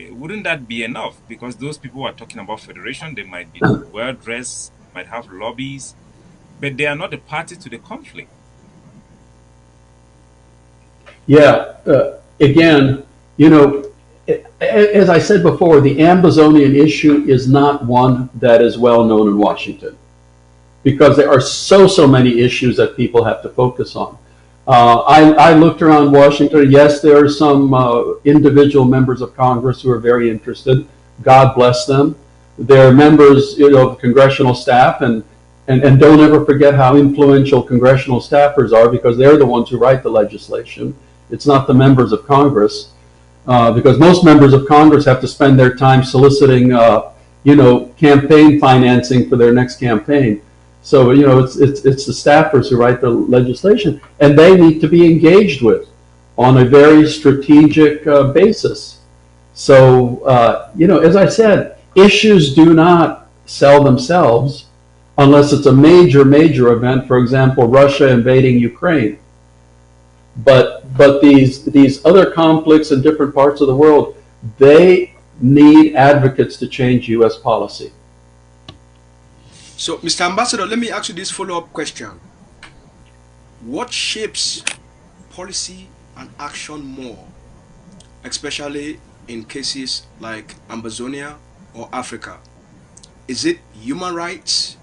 Wouldn't that be enough? Because those people who are talking about federation, they might be well-dressed, might have lobbies, but they are not a party to the conflict. Yeah, again, as I said before, the Ambazonian issue is not one that is well known in Washington, because there are so many issues that people have to focus on. I looked around Washington. Yes, there are some individual members of Congress who are very interested. God bless them. They're members, of the congressional staff, and don't ever forget how influential congressional staffers are, because they're the ones who write the legislation. It's not the members of Congress, because most members of Congress have to spend their time soliciting, campaign financing for their next campaign. So, it's the staffers who write the legislation, and they need to be engaged with on a very strategic basis. So, as I said, issues do not sell themselves unless it's a major event. For example, Russia invading Ukraine. But these other conflicts in different parts of the world, they need advocates to change U.S. policy. So, Mr. Ambassador, let me ask you this follow-up question. What shapes policy and action more, especially in cases like Ambazonia or Africa? Is it human rights?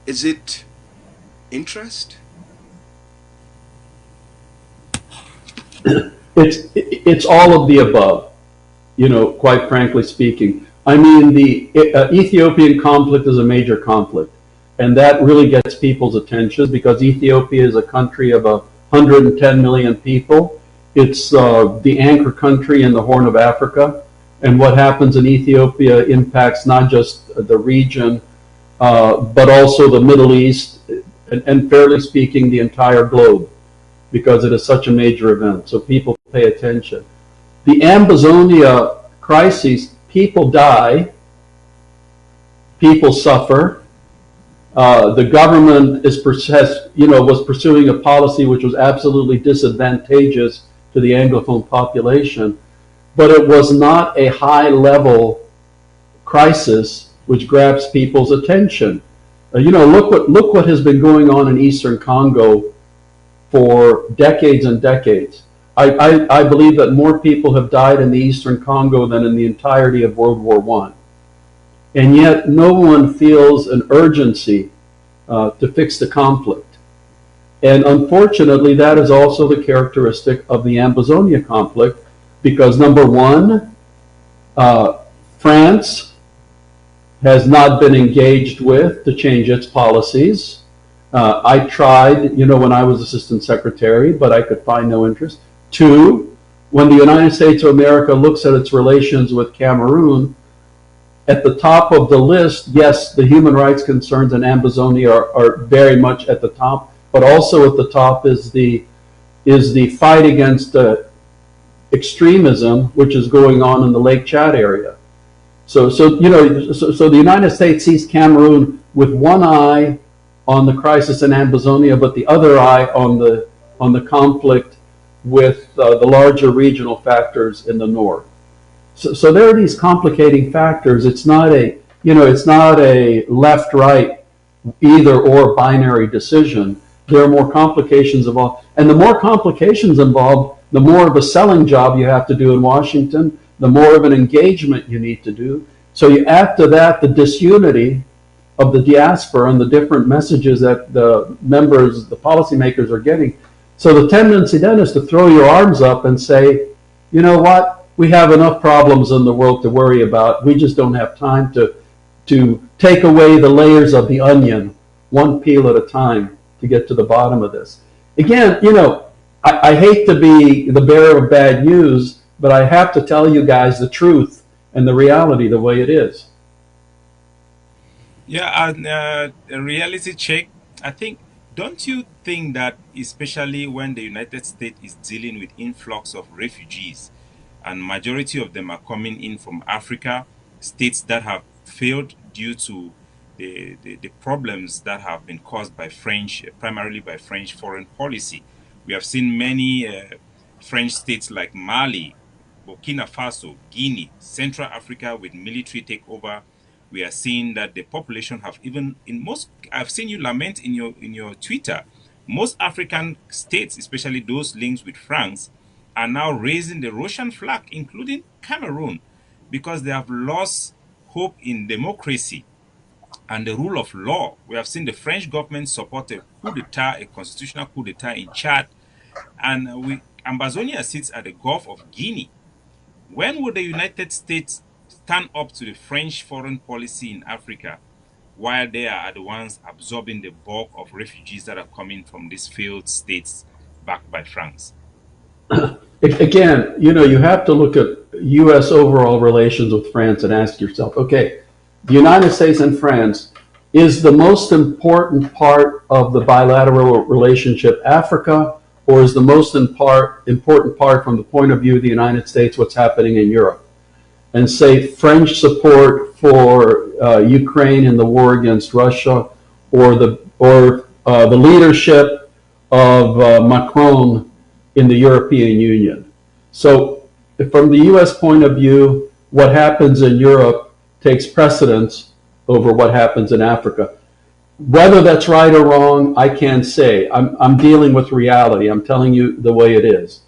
Is it interest? It's all of the above, quite frankly speaking. I mean, the Ethiopian conflict is a major conflict, and that really gets people's attention because Ethiopia is a country of 110 million people. It's the anchor country in the Horn of Africa, and what happens in Ethiopia impacts not just the region, but also the Middle East, and fairly speaking, the entire globe, because it is such a major event. So people pay attention. The Ambazonia crises, people die, people suffer. The government was pursuing a policy which was absolutely disadvantageous to the Anglophone population, but it was not a high-level crisis which grabs people's attention. Look what has been going on in Eastern Congo for decades and decades. I believe that more people have died in the Eastern Congo than in the entirety of World War I. And yet no one feels an urgency to fix the conflict. And unfortunately, that is also the characteristic of the Ambazonia conflict, because number one, France has not been engaged with to change its policies. I tried, when I was assistant secretary, but I could find no interest. Two, when the United States of America looks at its relations with Cameroon, at the top of the list, yes, the human rights concerns in Ambazonia are very much at the top, but also at the top is the fight against extremism, which is going on in the Lake Chad area. So the United States sees Cameroon with one eye on the crisis in Ambazonia, but the other eye on the conflict with the larger regional factors in the north. So there are these complicating factors. It's not a, it's not a left-right either or binary decision. There are more complications involved. And the more complications involved, the more of a selling job you have to do in Washington, the more of an engagement you need to do. So you add to that the disunity of the diaspora and the different messages that the members, the policymakers are getting. So the tendency then is to throw your arms up and say, you know what, we have enough problems in the world to worry about. We just don't have time to take away the layers of the onion, one peel at a time, to get to the bottom of this. Again, I hate to be the bearer of bad news, but I have to tell you guys the truth and the reality the way it is. Yeah, and a reality check. I think, don't you think that especially when the United States is dealing with influx of refugees, and majority of them are coming in from Africa, states that have failed due to the problems that have been caused by French, primarily by French foreign policy. We have seen many French states like Mali, Burkina Faso, Guinea, Central Africa with military takeover. We are seeing that the population have even in most. I've seen you lament in your Twitter. Most African states, especially those linked with France, are now raising the Russian flag, including Cameroon, because they have lost hope in democracy and the rule of law. We have seen the French government support a coup d'etat, a constitutional coup d'etat in Chad, and Ambazonia sits at the Gulf of Guinea. When will the United States stand up to the French foreign policy in Africa, while they are the ones absorbing the bulk of refugees that are coming from these failed states backed by France? Again, you have to look at U.S. overall relations with France and ask yourself, okay, the United States and France, is the most important part of the bilateral relationship Africa, or is the most important part from the point of view of the United States what's happening in Europe? And say French support for Ukraine in the war against Russia, or the leadership of Macron in the European Union. So from the US point of view, what happens in Europe takes precedence over what happens in Africa. Whether that's right or wrong, I can't say. I'm dealing with reality. I'm telling you the way it is.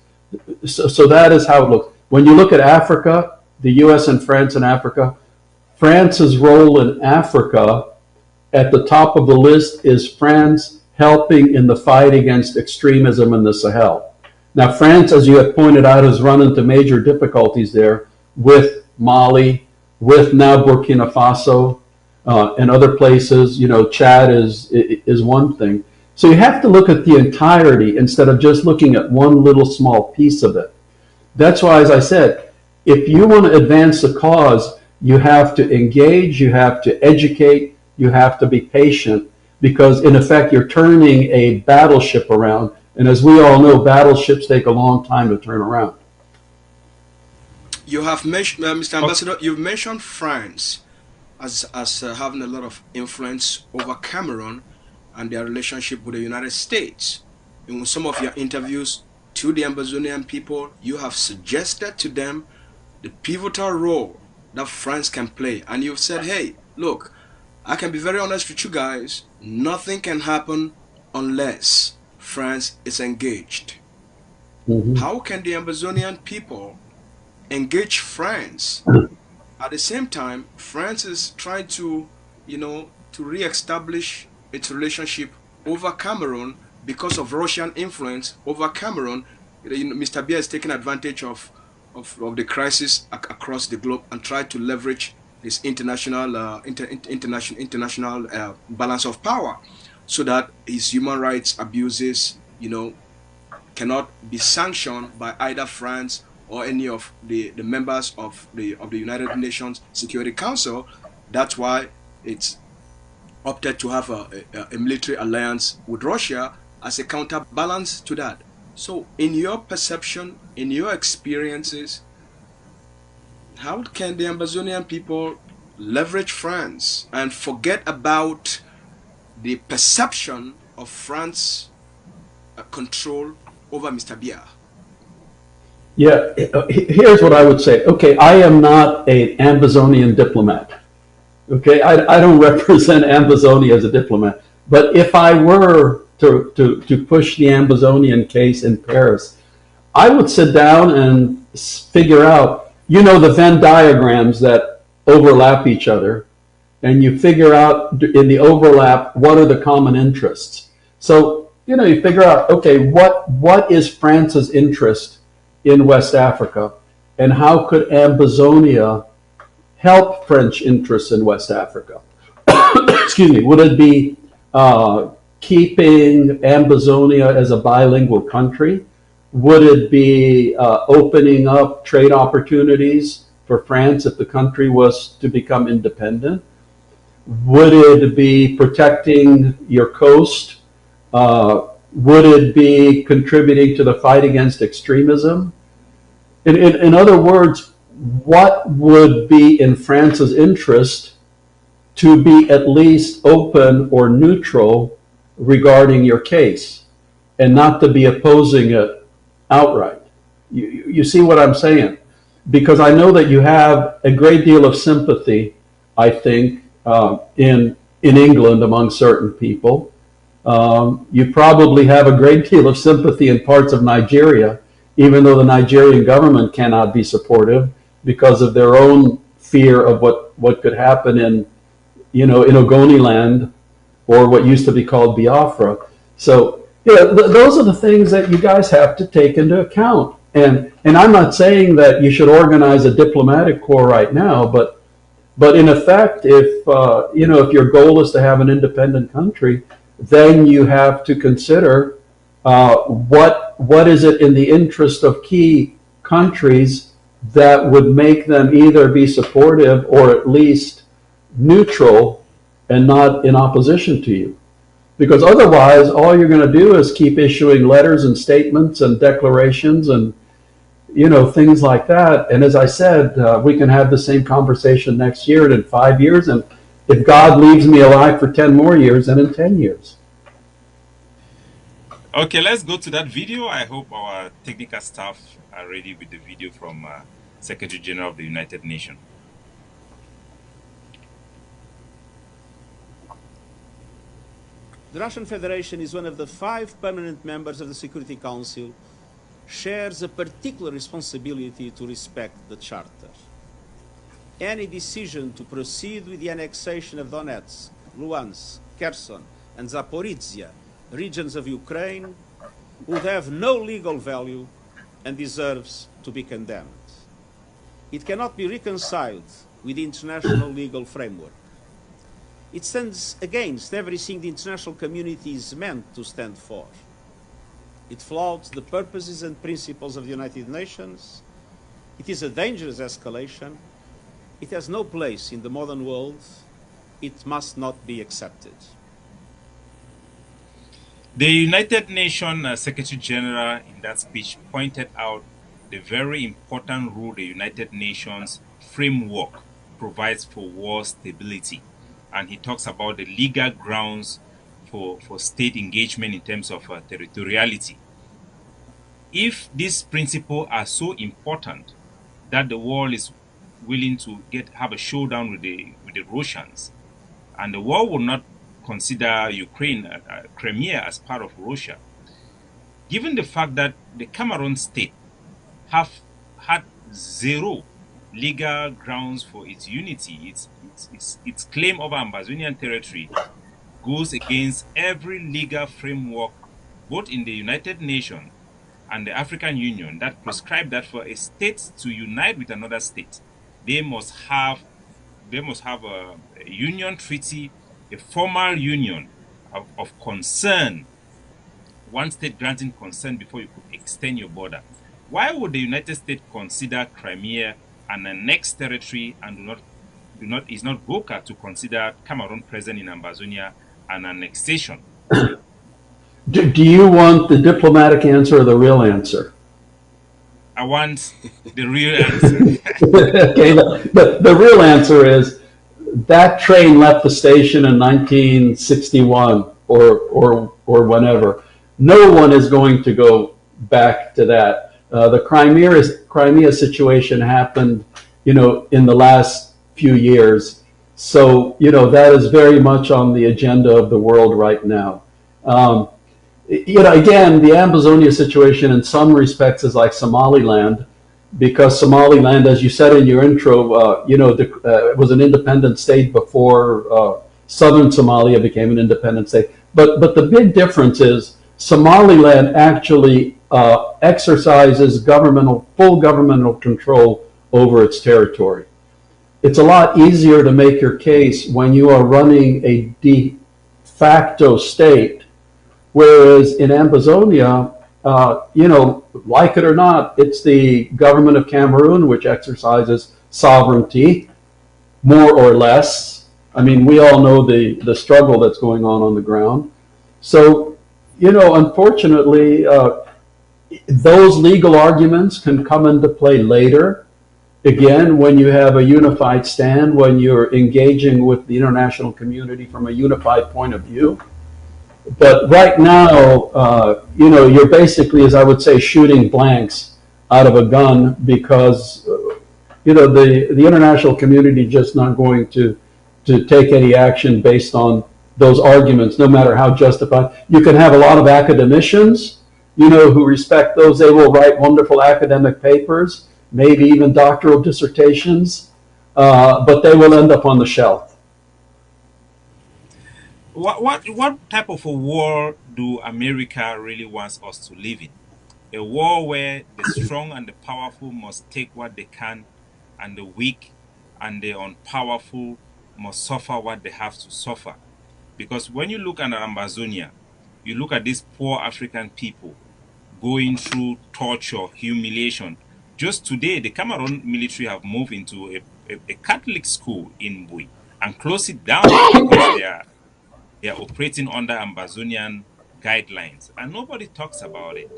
So that is how it looks. When you look at Africa, the US and France in Africa, France's role in Africa at the top of the list is France helping in the fight against extremism in the Sahel. Now, France, as you have pointed out, has run into major difficulties there with Mali, with now Burkina Faso, and other places. Chad is one thing. So you have to look at the entirety instead of just looking at one little small piece of it. That's why, as I said, if you want to advance the cause, you have to engage, you have to educate, you have to be patient, because in effect you're turning a battleship around. And as we all know, battleships take a long time to turn around. You have mentioned, Mr. Ambassador, you've mentioned France as having a lot of influence over Cameroon and their relationship with the United States. In some of your interviews to the Ambazonian people, you have suggested to them the pivotal role that France can play. And you've said, hey, look, I can be very honest with you guys, nothing can happen unless France is engaged. How can the Ambazonian people engage France? At the same time, France is trying to, to re-establish its relationship over Cameroon because of Russian influence over Cameroon. Mr. Biya is taking advantage of the crisis across the globe and try to leverage this international balance of power, so that his human rights abuses, cannot be sanctioned by either France or any of the members of the United Nations Security Council. That's why it's opted to have a military alliance with Russia as a counterbalance to that. So in your perception, in your experiences, how can the Ambazonian people leverage France and forget about the perception of France control over Mr. Biya? Yeah, here's what I would say. Okay, I am not an Ambazonian diplomat. Okay, I don't represent Ambazonia as a diplomat. But if I were to push the Ambazonian case in Paris, I would sit down and figure out, the Venn diagrams that overlap each other, and you figure out in the overlap what are the common interests. So, you figure out, okay, what is France's interest in West Africa, and how could Ambazonia help French interests in West Africa? Excuse me. Would it be keeping Ambazonia as a bilingual country? Would it be opening up trade opportunities for France if the country was to become independent? Would it be protecting your coast? Would it be contributing to the fight against extremism? In other words, what would be in France's interest to be at least open or neutral regarding your case, and not to be opposing it outright? You see what I'm saying? Because I know that you have a great deal of sympathy, I think, in England among certain people. You probably have a great deal of sympathy in parts of Nigeria, even though the Nigerian government cannot be supportive because of their own fear of what could happen in Ogoniland, or what used to be called Biafra. So, those are the things that you guys have to take into account. And I'm not saying that you should organize a diplomatic corps right now, but in effect, if your goal is to have an independent country, then you have to consider what is it in the interest of key countries that would make them either be supportive or at least neutral and not in opposition to you. Because otherwise, all you're going to do is keep issuing letters and statements and declarations and things like that. And as I said, we can have the same conversation next year and in 5 years, and if God leaves me alive for 10 more years, and in 10 years. Okay, let's go to that video. I hope our technical staff are ready with the video from Secretary General of the United Nations. The Russian Federation is one of the 5 permanent members of the Security Council, shares a particular responsibility to respect the Charter. Any decision to proceed with the annexation of Donetsk, Luhansk, Kherson, and Zaporizhia, regions of Ukraine, would have no legal value and deserves to be condemned. It cannot be reconciled with the international legal framework. It stands against everything the international community is meant to stand for. It flouts the purposes and principles of the United Nations. It is a dangerous escalation. It has no place in the modern world. It must not be accepted. The United Nations Secretary General in that speech pointed out the very important role the United Nations framework provides for war stability. And he talks about the legal grounds for state engagement in terms of territoriality. If these principles are so important that the world is willing to have a showdown with the Russians, and the world will not consider Ukraine, Crimea as part of Russia, given the fact that the Cameroon state have had zero legal grounds for its unity, its claim over Ambazonian territory goes against every legal framework, both in the United Nations and the African Union, that prescribe that for a state to unite with another state, they must have a union treaty, a formal union of concern, one state granting consent before you could extend your border. Why would the United States consider Crimea an annexed territory and is not vocal to consider Cameroon present in Ambazonia an annexation? Do you want the diplomatic answer or the real answer? I want the real answer. Okay, the real answer is that train left the station in 1961 or whenever. No one is going to go back to that. The Crimea situation happened, in the last few years. So, that is very much on the agenda of the world right now. Again, the Ambazonia situation in some respects is like Somaliland, because Somaliland, as you said in your intro, it was an independent state before southern Somalia became an independent state. But the big difference is Somaliland actually exercises full governmental control over its territory. It's a lot easier to make your case when you are running a de facto state, whereas in Ambazonia, like it or not, it's the government of Cameroon which exercises sovereignty, more or less. I mean, we all know the struggle that's going on the ground. So, unfortunately, those legal arguments can come into play later. Again, when you have a unified stand, when you're engaging with the international community from a unified point of view. But right now, you're basically, as I would say, shooting blanks out of a gun, because, the international community is just not going to take any action based on those arguments, no matter how justified. You can have a lot of academicians, who respect those. They will write wonderful academic papers, maybe even doctoral dissertations, but they will end up on the shelf. What type of a war do America really wants us to live in? A war where the strong and the powerful must take what they can, and the weak and the unpowerful must suffer what they have to suffer. Because when you look at Ambazonia, you look at these poor African people going through torture, humiliation. Just today, the Cameroon military have moved into a Catholic school in Bui and closed it down because they are operating under Ambazonian guidelines, and nobody talks about it.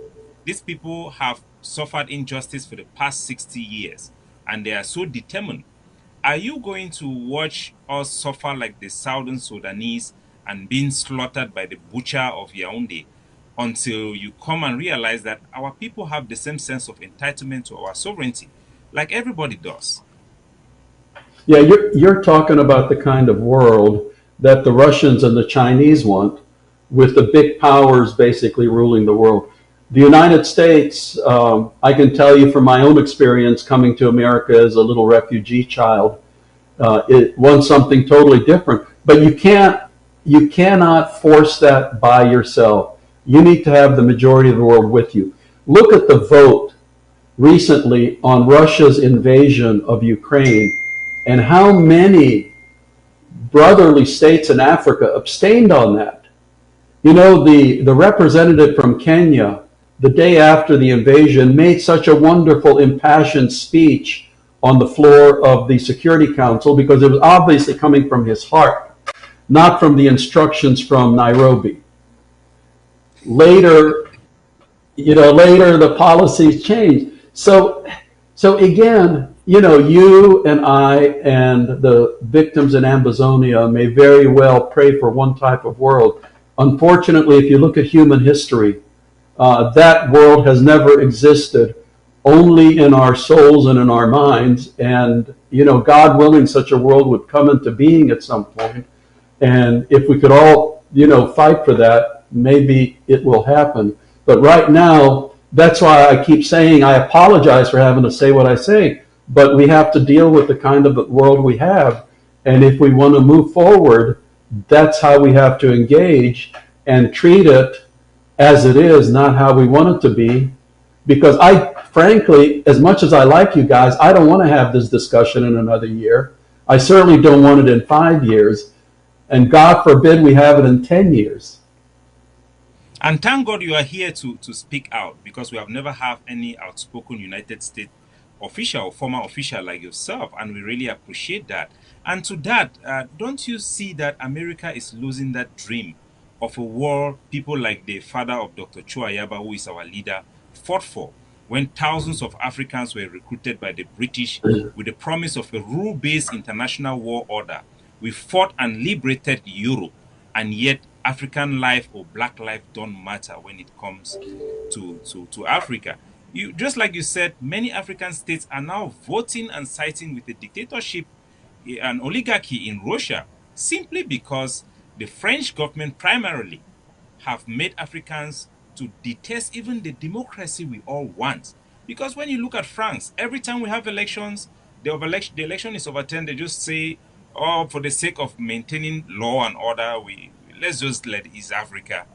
These people have suffered injustice for the past 60 years, and they are so determined. Are you going to watch us suffer like the Southern Sudanese and being slaughtered by the butcher of Yaoundé until you come and realize that our people have the same sense of entitlement to our sovereignty like everybody does? Yeah, you're talking about the kind of world that the Russians and the Chinese want, with the big powers basically ruling the world. The United States, I can tell you from my own experience coming to America as a little refugee child, it wants something totally different. But you cannot force that by yourself. You need to have the majority of the world with you. Look at the vote recently on Russia's invasion of Ukraine, and how many brotherly states in Africa abstained on that. The representative from Kenya, the day after the invasion, made such a wonderful, impassioned speech on the floor of the Security Council, because it was obviously coming from his heart, not from the instructions from Nairobi. Later, the policies changed. So again, you and I and the victims in Ambazonia may very well pray for one type of world. Unfortunately, if you look at human history, that world has never existed, only in our souls and in our minds. And, God willing, such a world would come into being at some point. And if we could all, fight for that, maybe it will happen. But right now, that's why I keep saying I apologize for having to say what I say, but we have to deal with the kind of world we have. And if we want to move forward, that's how we have to engage and treat it as it is, not how we want it to be. Because frankly, as much as I like you guys, I don't want to have this discussion in another year. I certainly don't want it in 5 years. And God forbid we have it in 10 years. And thank God you are here to speak out, because we have never had any outspoken United States official or former official like yourself, and we really appreciate that. And to that, don't you see that America is losing that dream of a war people like the father of Dr. Chuayaba, who is our leader, fought for, when thousands of Africans were recruited by the British with the promise of a rule-based international war order? We fought and liberated Europe, and yet African life or black life don't matter when it comes to Africa. You just like you said, many African states are now voting and siding with the dictatorship and oligarchy in Russia simply because the French government primarily have made Africans to detest even the democracy we all want. Because when you look at France, every time we have elections, the election is overturned. They just say, "Oh, for the sake of maintaining law and order, let's just let East Africa."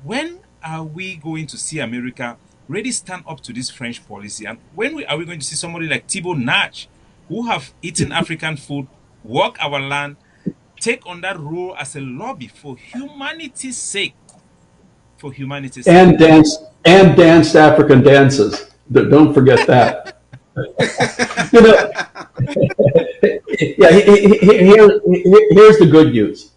When are we going to see America really stand up to this French policy? And when are we going to see somebody like Tibor Nagy, who have eaten African food, work our land, take on that role as a lobby for humanity's sake? For humanity's sake. And danced African dances. Don't forget that. You know, yeah, here's the good news.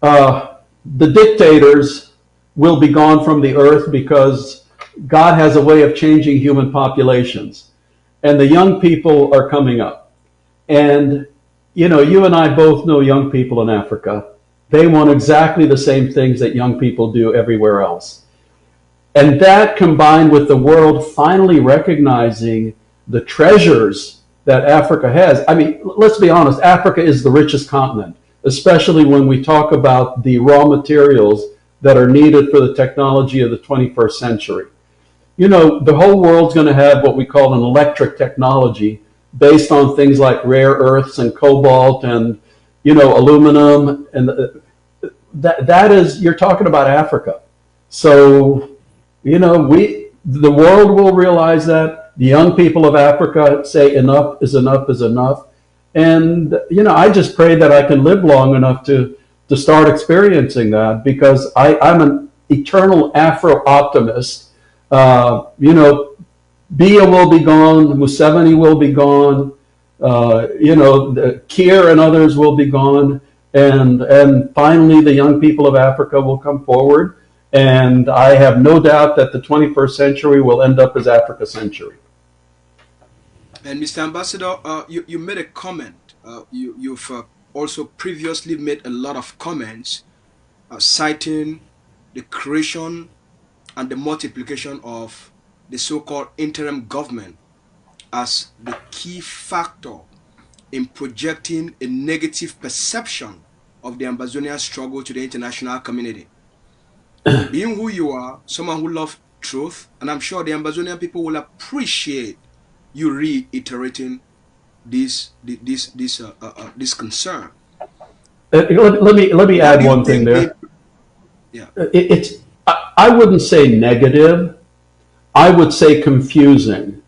The dictators will be gone from the earth because God has a way of changing human populations. And the young people are coming up. And, you know, you and I both know young people in Africa. They want exactly the same things that young people do everywhere else. And that combined with the world finally recognizing the treasures that Africa has. I mean, let's be honest, Africa is the richest continent, especially when we talk about the raw materials that are needed for the technology of the 21st century. You know, the whole world's going to have what we call an electric technology based on things like rare earths and cobalt and, you know, aluminum. And that is, you're talking about Africa. So, you know, the world will realize that. The young people of Africa say enough is enough is enough. And, you know, I just pray that I can live long enough to start experiencing that, because I'm an eternal Afro-optimist. You know, Biya will be gone, Museveni will be gone, you know, Kiir and others will be gone, and finally the young people of Africa will come forward. And I have no doubt that the 21st century will end up as Africa century. And Mr. Ambassador, you made a comment. You've also previously made a lot of comments citing the creation and the multiplication of the so-called interim government as the key factor in projecting a negative perception of the Ambazonian struggle to the international community. Being who you are, someone who loves truth, and I'm sure the Ambazonian people will appreciate you reiterating this concern. Let me add one thing there. I wouldn't say negative. I would say confusing,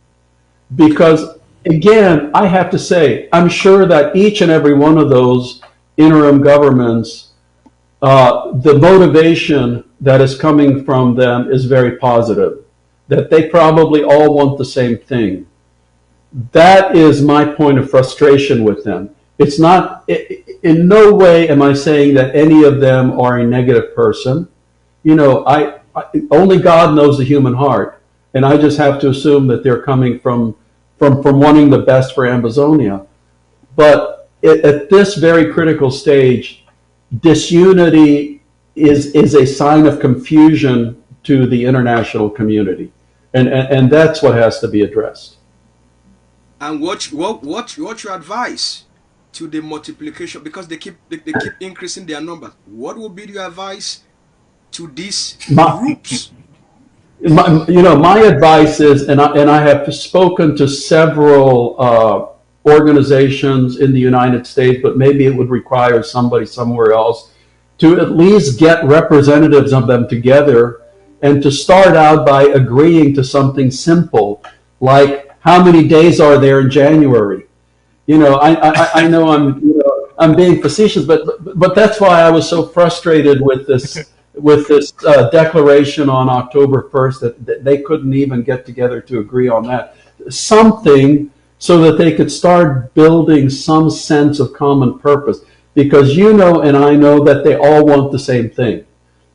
because again, I have to say, I'm sure that each and every one of those interim governments, the motivation that is coming from them is very positive, that they probably all want the same thing. That is my point of frustration with them. It's not, in no way am I saying that any of them are a negative person. You know, only God knows the human heart, and I just have to assume that they're coming from wanting the best for Ambazonia. But at this very critical stage, disunity is a sign of confusion to the international community, and that's what has to be addressed. And what's your advice to the multiplication, because they keep increasing their numbers? What would be your advice to these groups? My advice is, and I have spoken to several organizations in the United States, but maybe it would require somebody somewhere else to at least get representatives of them together and to start out by agreeing to something simple, like how many days are there in January? You know, I know I'm being facetious, but that's why I was so frustrated with this declaration on October 1st that they couldn't even get together to agree on that. Something so that they could start building some sense of common purpose, because you know and I know that they all want the same thing.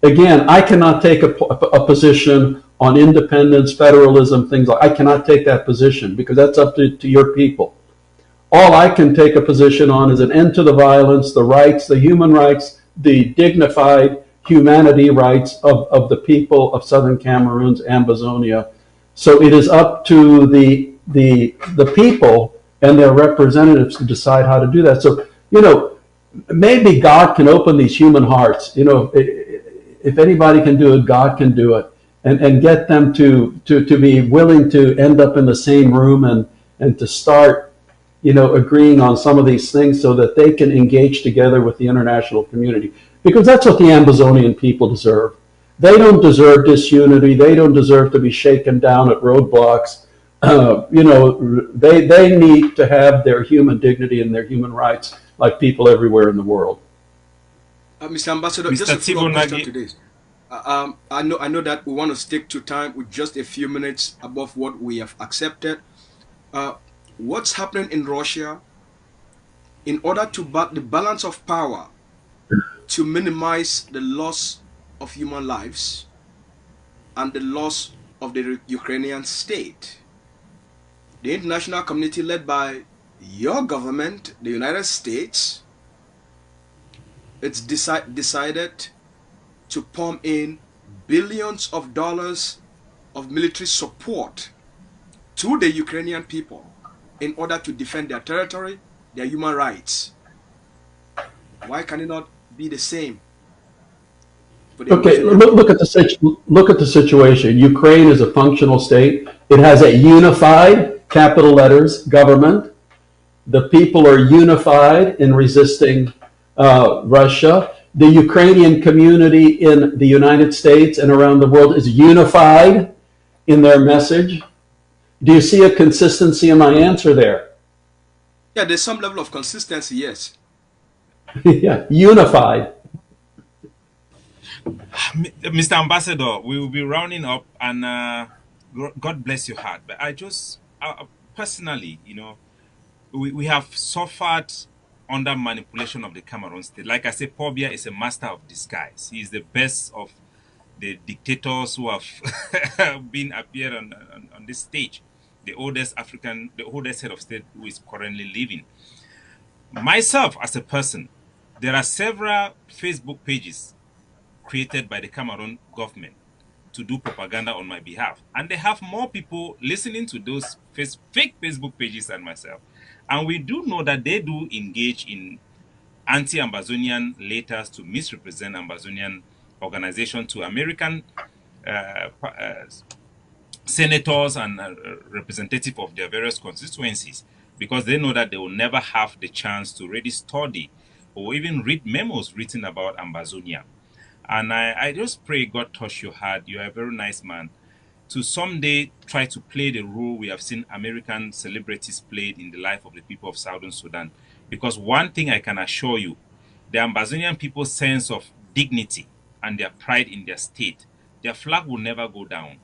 Again, I cannot take a position on independence, federalism, things like I cannot take that position, because that's up to your people. All I can take a position on is an end to the violence, the rights, the human rights, the dignified humanity rights of the people of Southern Cameroon's Ambazonia, So it is up to the people and their representatives to decide how to do that. So, maybe God can open these human hearts. If anybody can do it, God can do it, and get them to be willing to end up in the same room and to start, agreeing on some of these things so that they can engage together with the international community. Because that's what the Ambazonian people deserve. They don't deserve disunity. They don't deserve to be shaken down at roadblocks. They need to have their human dignity and their human rights like people everywhere in the world. Mr. Ambassador, Mr. just a follow-up Tibor, question to this. I know that we want to stick to time with just a few minutes above what we have accepted. What's happening in Russia in order to the balance of power to minimize the loss of human lives and the loss of the Ukrainian state? The international community led by your government, the United States, it's decided to pump in billions of dollars of military support to the Ukrainian people in order to defend their territory, their human rights. Why can it not be the same? Okay, look at the situation. Ukraine is a functional state. It has a unified, capital letters, government. The people are unified in resisting Russia. The Ukrainian community in the United States and around the world is unified in their message. Do you see a consistency in my answer there? Yeah, there's some level of consistency, yes. Yeah, unified. Mr. Ambassador, we will be rounding up, and God bless your heart. But I just, personally, we have suffered under manipulation of the Cameroon state. Like I said, Paul Biya is a master of disguise. He is the best of the dictators who have appeared on this stage. The oldest head of state who is currently living. Myself, as a person, there are several Facebook pages created by the Cameroon government to do propaganda on my behalf. And they have more people listening to those fake Facebook pages than myself. And we do know that they do engage in anti-Ambazonian letters to misrepresent Ambazonian organization to American senators and representatives of their various constituencies, because they know that they will never have the chance to really study or even read memos written about Ambazonia. And I just pray God touch your heart. You are a very nice man, to someday try to play the role we have seen American celebrities played in the life of the people of Southern Sudan. Because one thing I can assure you, the Ambazonian people's sense of dignity and their pride in their state, their flag will never go down.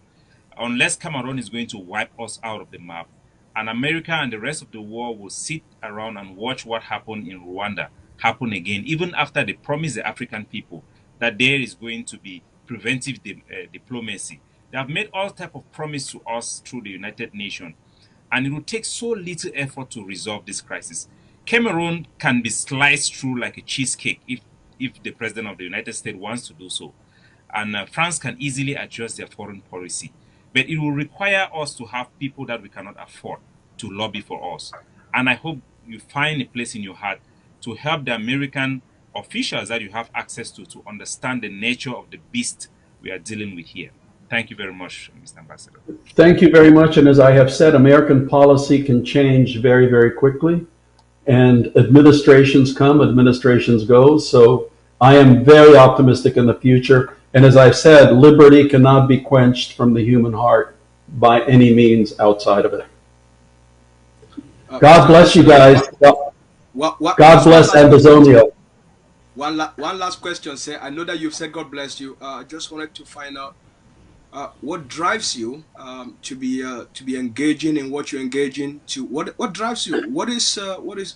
Unless Cameroon is going to wipe us out of the map, and America and the rest of the world will sit around and watch what happened in Rwanda happen again, even after they promised the African people that there is going to be preventive diplomacy. They have made all type of promise to us through the United Nations, and it will take so little effort to resolve this crisis. Cameroon can be sliced through like a cheesecake if the President of the United States wants to do so. And France can easily adjust their foreign policy. But it will require us to have people that we cannot afford to lobby for us. And I hope you find a place in your heart to help the American officials that you have access to understand the nature of the beast we are dealing with here. Thank you very much, Mr. Ambassador. Thank you very much. And as I have said, American policy can change very, very quickly. And administrations come, administrations go. So I am very optimistic in the future. And as I've said, liberty cannot be quenched from the human heart by any means outside of it. God bless you guys. God bless Ambazonia. One last question, sir. I know that you've said God bless you. I just wanted to find out what drives you to be engaging in what you're engaging to. What drives you? What is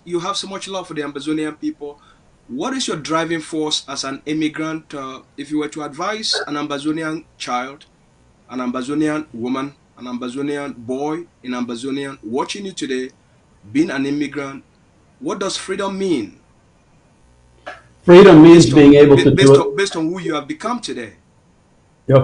you have so much love for the Ambazonian people? What is your driving force as an immigrant? If you were to advise an Ambazonian child, an Ambazonian woman, an Ambazonian boy in Ambazonia watching you today, being an immigrant, what does freedom mean? Freedom means being able to do it. Based on who you have become today.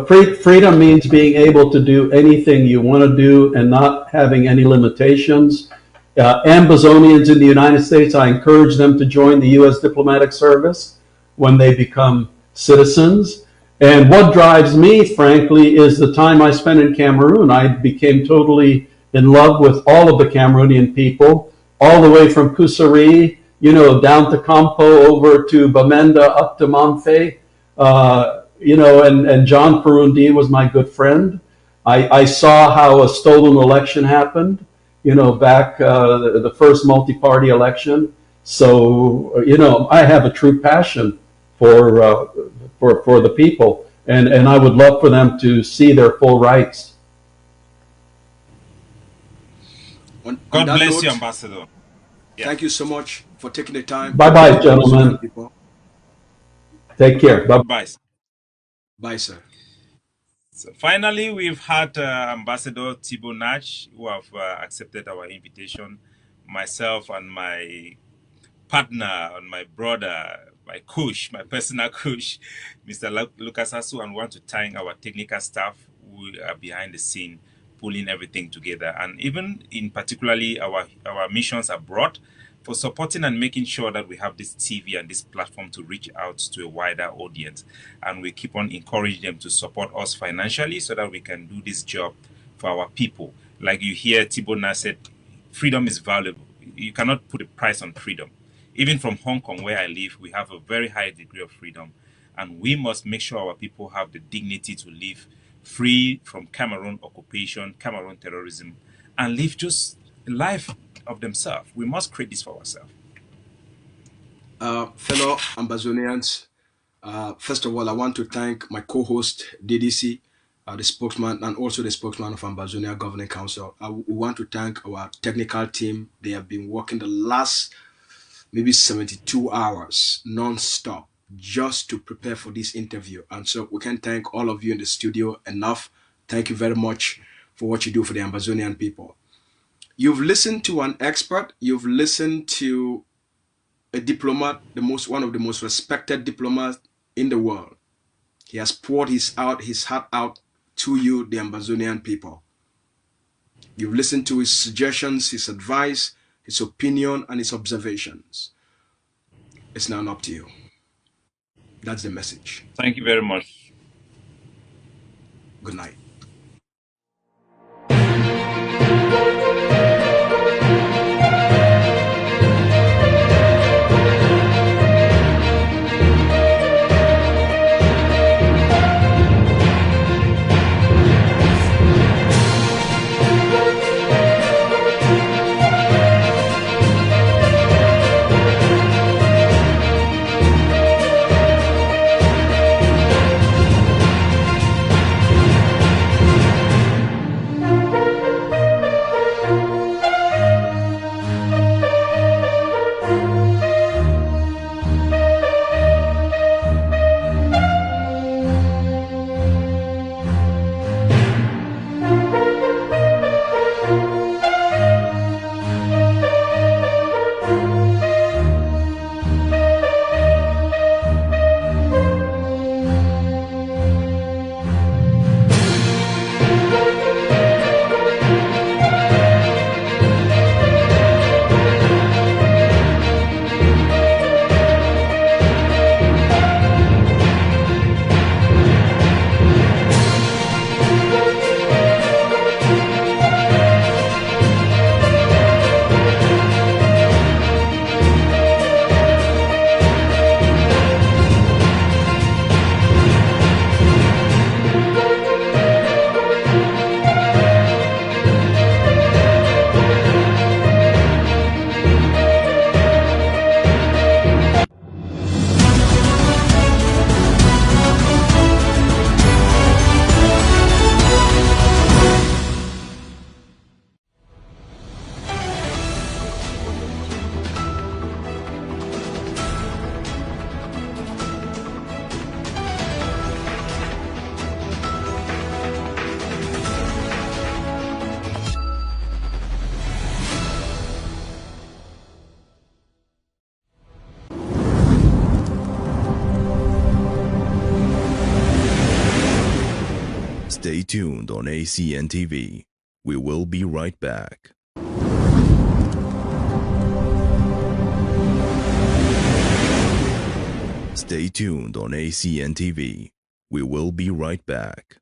Freedom means being able to do anything you want to do and not having any limitations. Ambazonians in the United States, I encourage them to join the U.S. diplomatic service when they become citizens. And what drives me, frankly, is the time I spent in Cameroon. I became totally in love with all of the Cameroonian people, all the way from Kusari, down to Campo, over to Bamenda, up to Mamfe. And John Perundi was my good friend. I saw how a stolen election happened, back the first multi-party election. So, I have a true passion for the people, and I would love for them to see their full rights. God bless you, Ambassador. Yeah. Thank you so much for taking the time. Bye-bye, gentlemen. Take care. Bye-bye. Bye, sir. So finally, we've had Ambassador Tibor Nagy, who have accepted our invitation. Myself and my partner and my brother, my coach, my personal coach, Mr. Lucas Asu, and want to thank our technical staff who are behind the scene, pulling everything together, and even in particularly our missions abroad for supporting and making sure that we have this TV and this platform to reach out to a wider audience. And we keep on encouraging them to support us financially so that we can do this job for our people. Like you hear Tibor Nagy said, freedom is valuable. You cannot put a price on freedom. Even from Hong Kong, where I live, we have a very high degree of freedom. And we must make sure our people have the dignity to live free from Cameroon occupation, Cameroon terrorism, and live just a life of themselves. We must create this for ourselves. Fellow Ambazonians, first of all, I want to thank my co-host, DDC, the spokesman, and also the spokesman of Ambazonia Governing Council. We want to thank our technical team. They have been working the last maybe 72 hours non-stop just to prepare for this interview. And so we can thank all of you in the studio enough. Thank you very much for what you do for the Ambazonian people. You've listened to an expert. You've listened to a diplomat, one of the most respected diplomats in the world. He has poured his heart out to you, the Ambazonian people. You've listened to his suggestions, his advice, his opinion, and his observations. It's now up to you. That's the message. Thank you very much. Good night. tuned on ACN TV. We will be right back. Stay tuned on ACN TV. We will be right back.